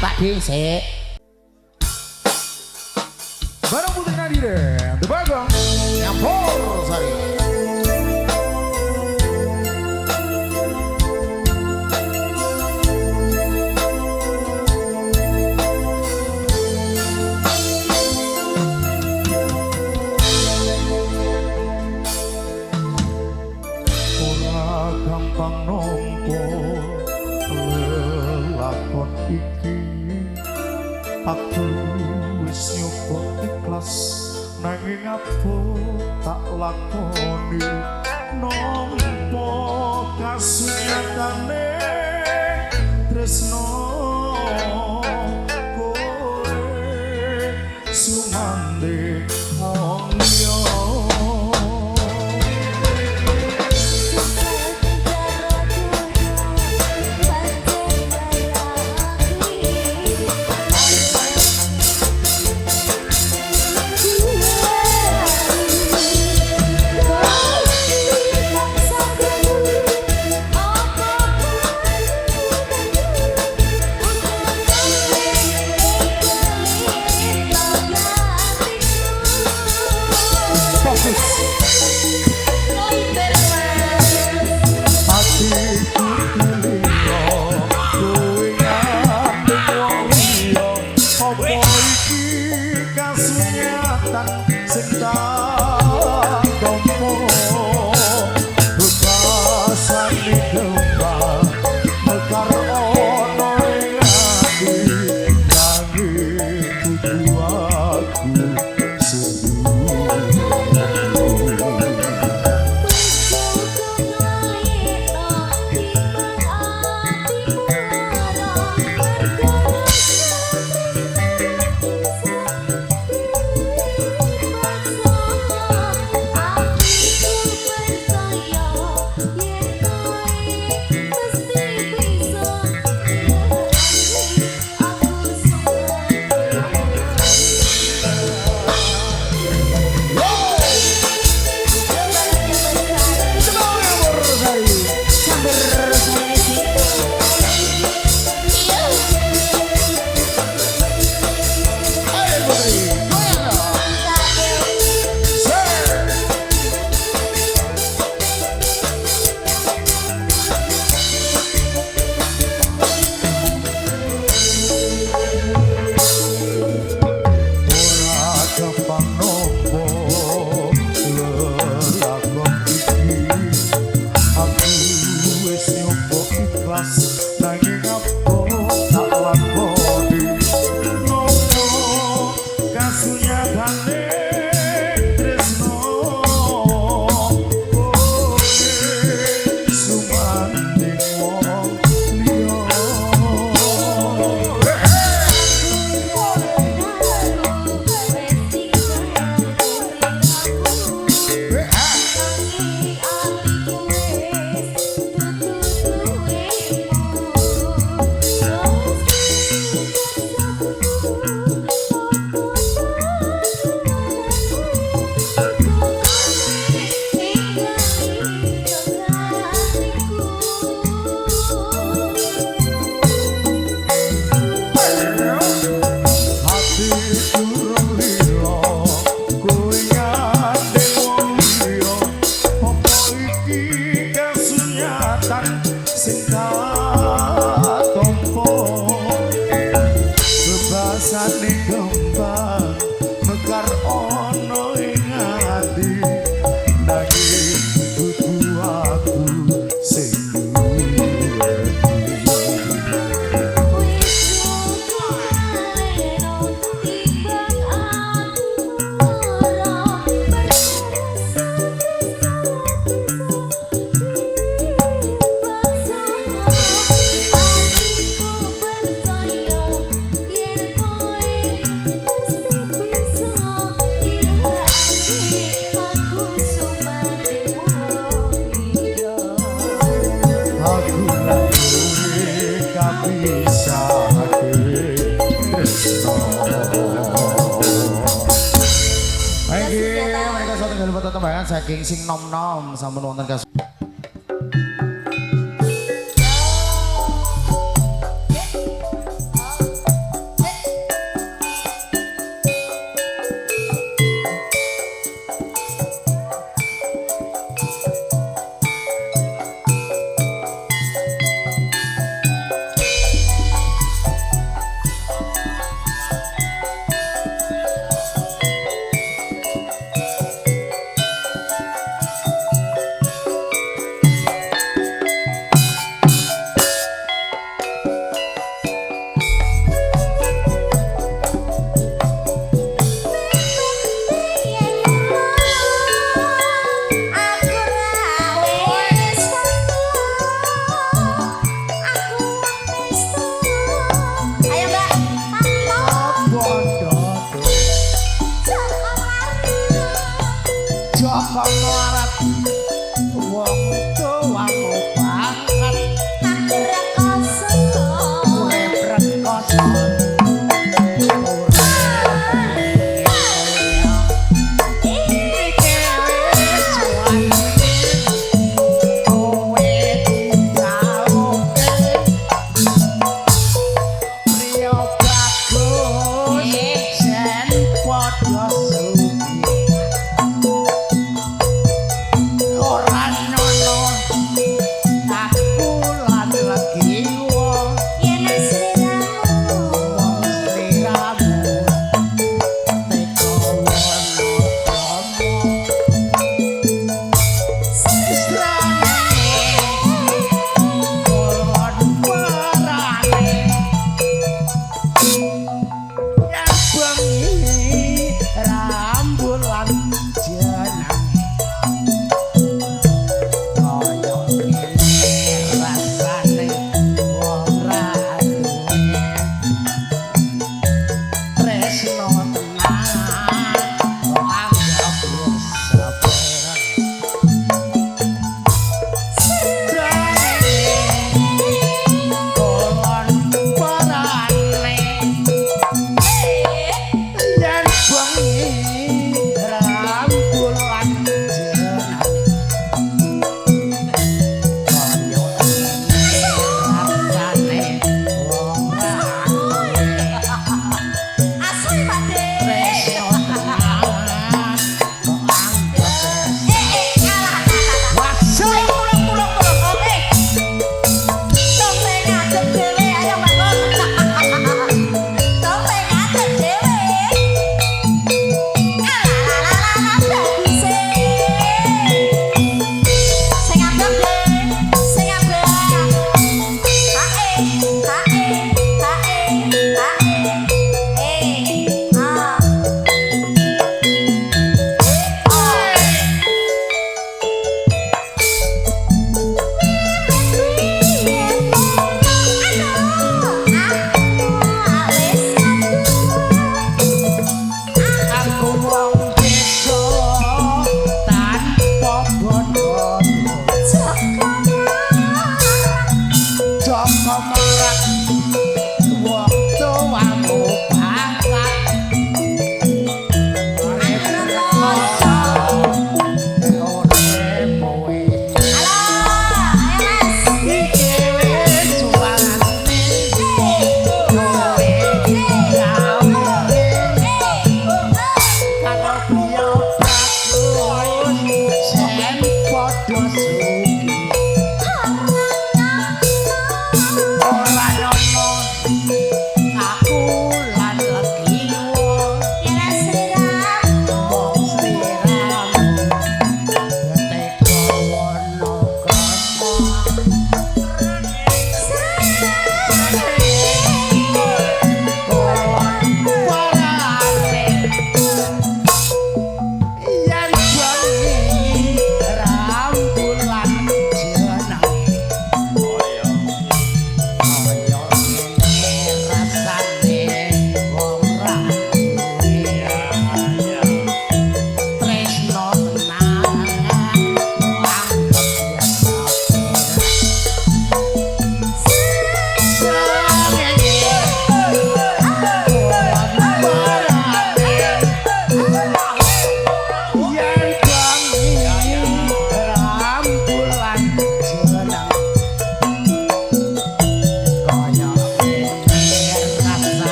Pak D, sik. Barang Putri Nadire, The Bagong, Nyampur Sari. Ora gampang nompo lelakon iki. Aku wis nyoba ikhlas nanging apa tak lakoni nampa kasunyatane tresno kowe sumande wong liya. Oh mereka suatu kali buat tetembangan saking sing nom-nom sampun wonten kas.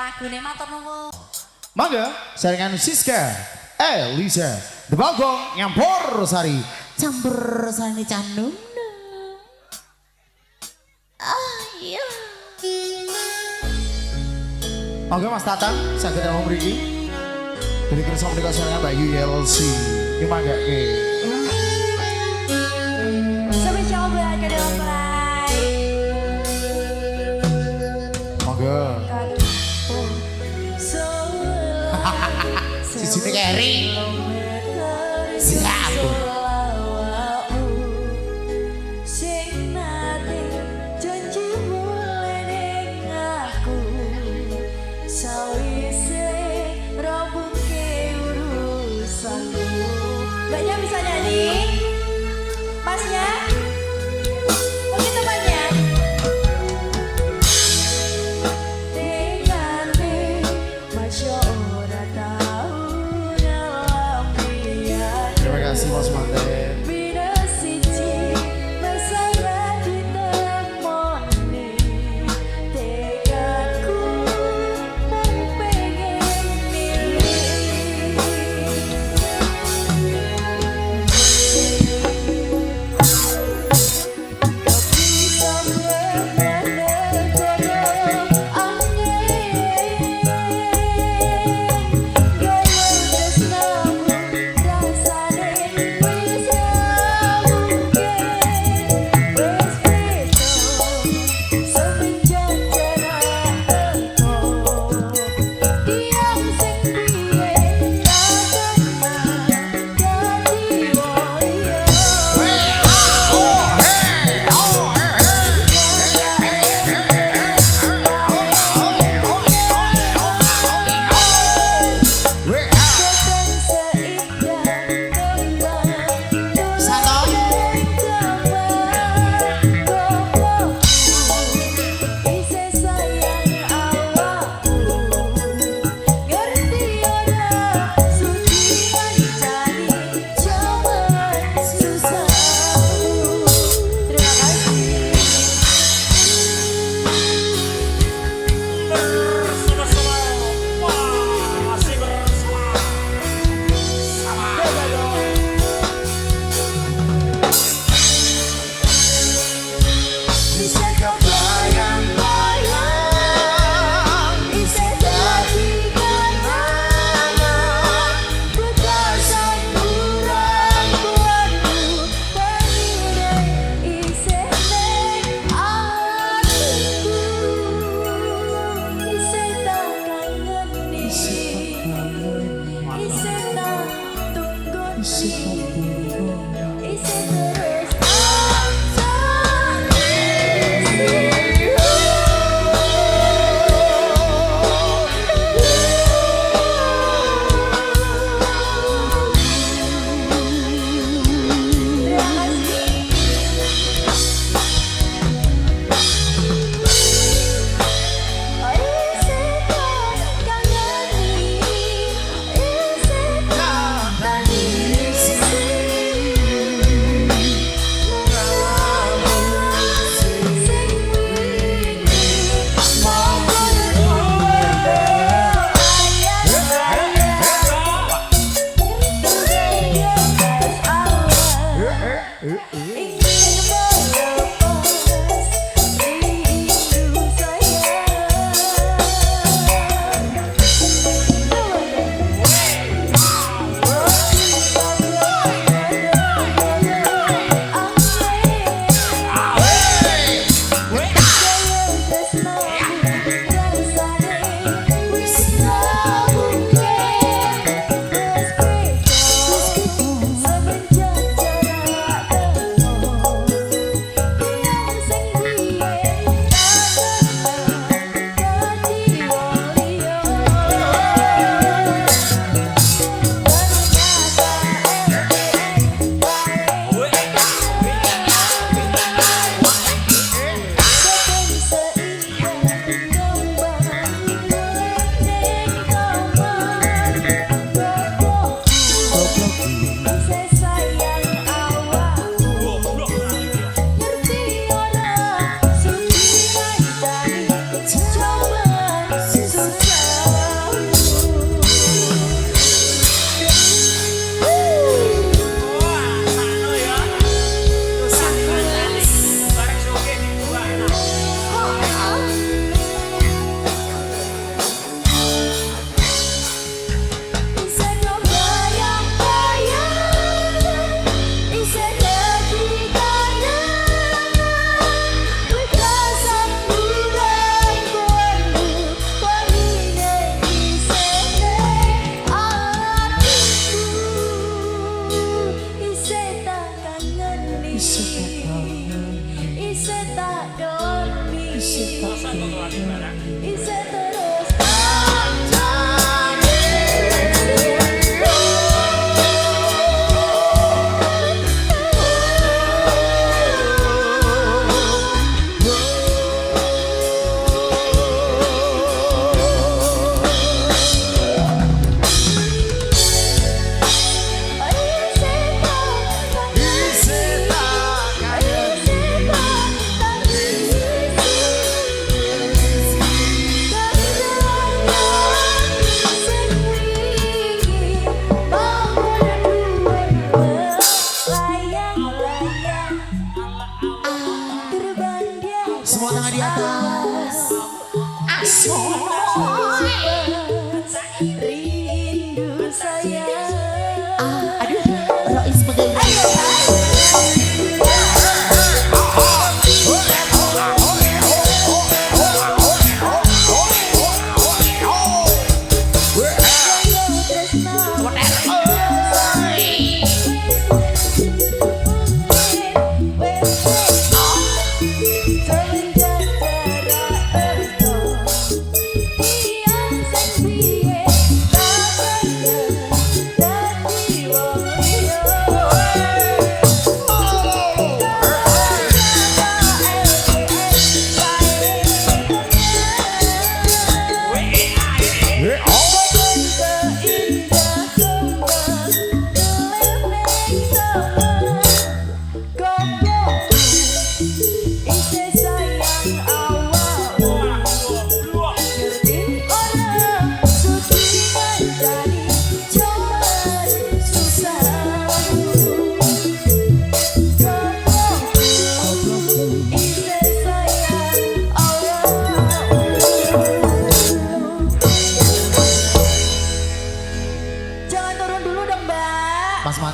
lagune matur nuwun. Mangga saringan Siska Elisa The Bagong nyampur sari campur sari canum. Iya. Mangga Mas Tatang saged mau mriki. Dari kersa menika saringan Mbak YLC. Ki mangga ke. Spesial buat kedua prai. Mangga. Sisine keri. Siap. Sing nate janji mulai ning aku. Sawise rambuke urusanku. Mbaknya bisa nyanyi? Masnya? Mungkin temannya? Dekati Masya ora tau ngelampian. Terima kasih Mas Manten. Bina siji masalah ditemoni. Tekadku mung pengen milih.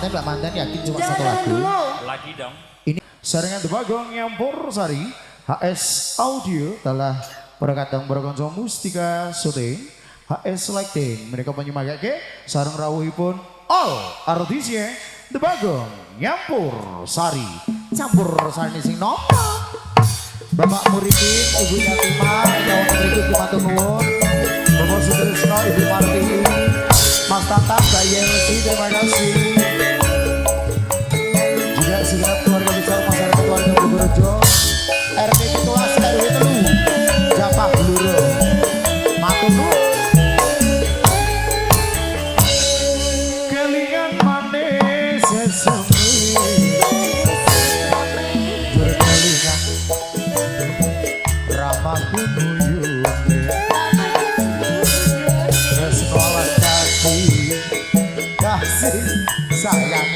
Mbak Mantan yakin cuma Jangan satu lagu. dulu. Lagi dong. Ini saringan The Bagong Nyampur Sari HS Audio telah perkatang berkonco Mustika Syuting HS Lighting mereka penyemagake sareng rawuhipun all artisnya The Bagong Nyampur Sari campur sari sing nopo Bapak Muridin, Ibu Yatimah, kawan berikut Matur Nuwun, Bapak Sutrisno, Ibu Martini, Mas Tatap, Mbak Yelsi, terima kasih. Juga segenap keluarga besar masyarakat warga Purworejo, RT Pitulas, RW Telu, Japah Bluro, Matur Nuwun. Kelingan manis sesemi, berkelingan Ramaku nuyune, reskolah kasih sayang.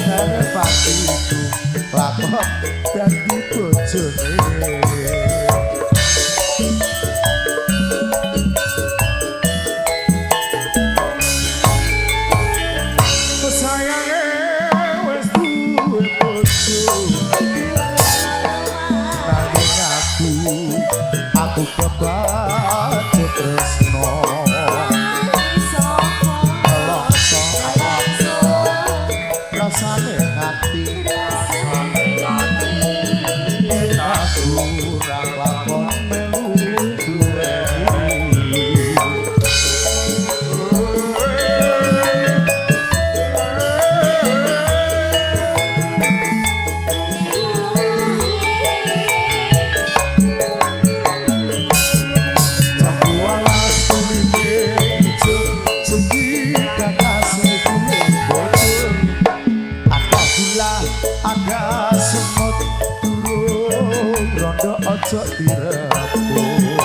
Harapanku lakon dadi bojone. Sayange wis duwe bojo. Nanging aku kebacut tresno. Rasane hati aku kurang lakon melu duweni. Campualas kulite ijo segi kakasih kuning bocor. Ada gula, ada semut, durung rondo ojo direbut.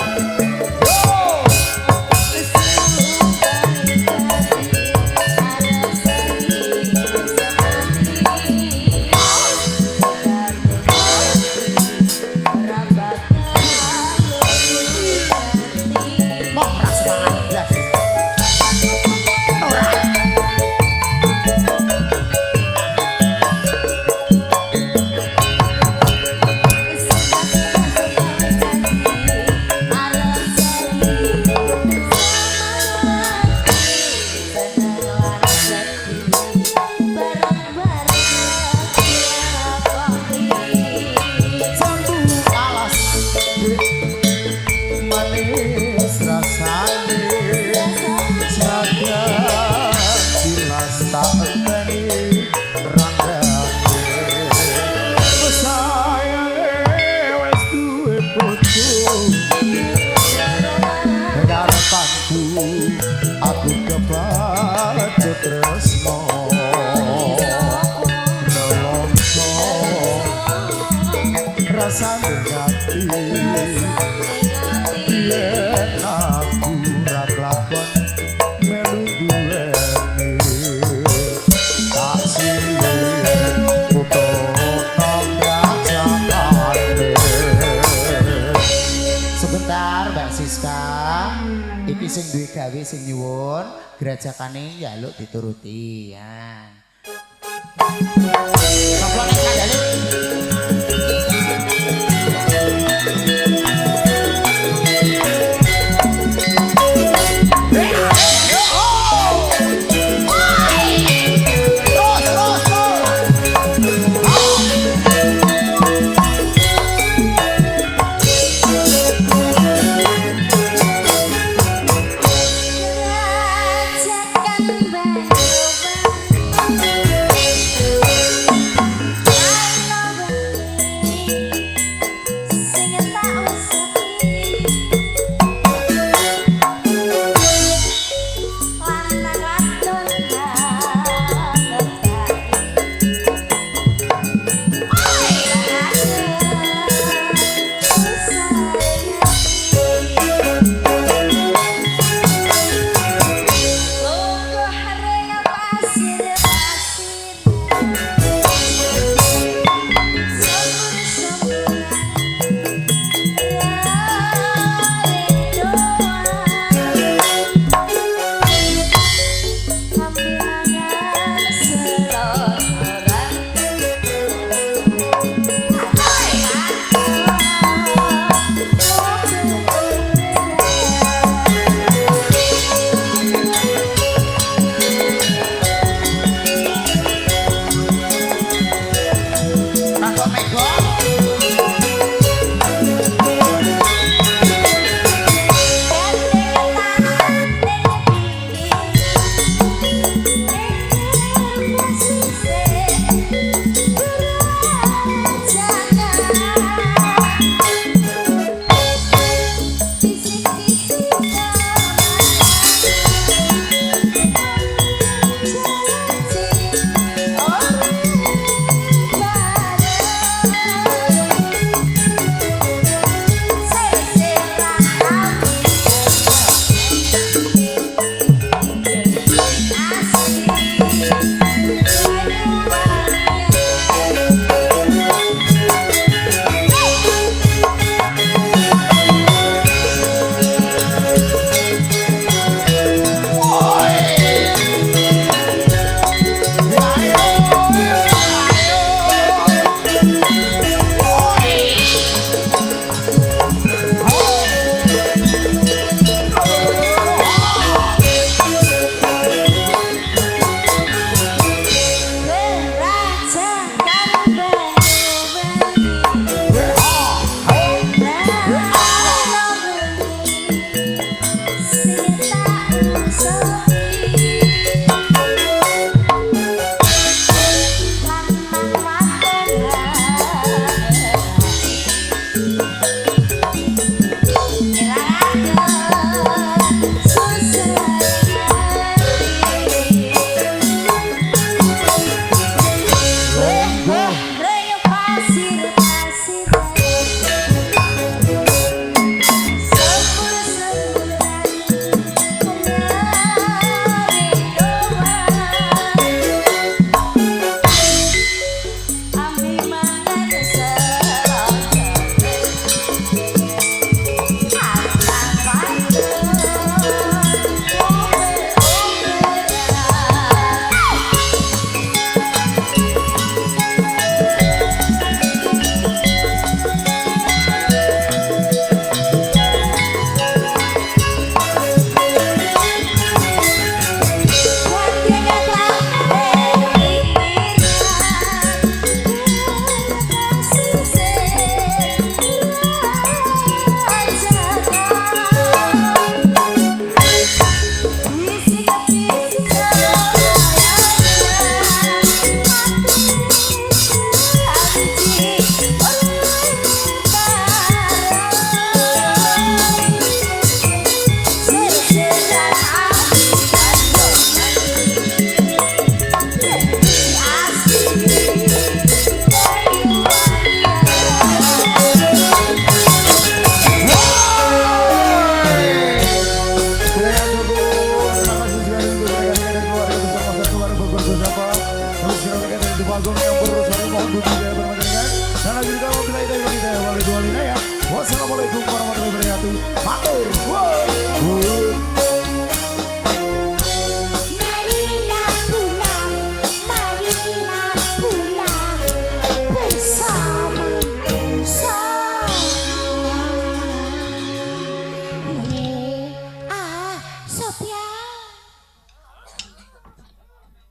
Mau rasa banget, Jambu alas manis rasane jagat jelas tak enteni randane sayange wis duwe bojo harapanku aku kebacut tresno nelongso rasane hati yen aku ra lakon melu duweni tak silih sebentar Mbak Siska iki sing duwe gawe sing nyuwun grajakane njaluk dituruti ya. Sampun kandhane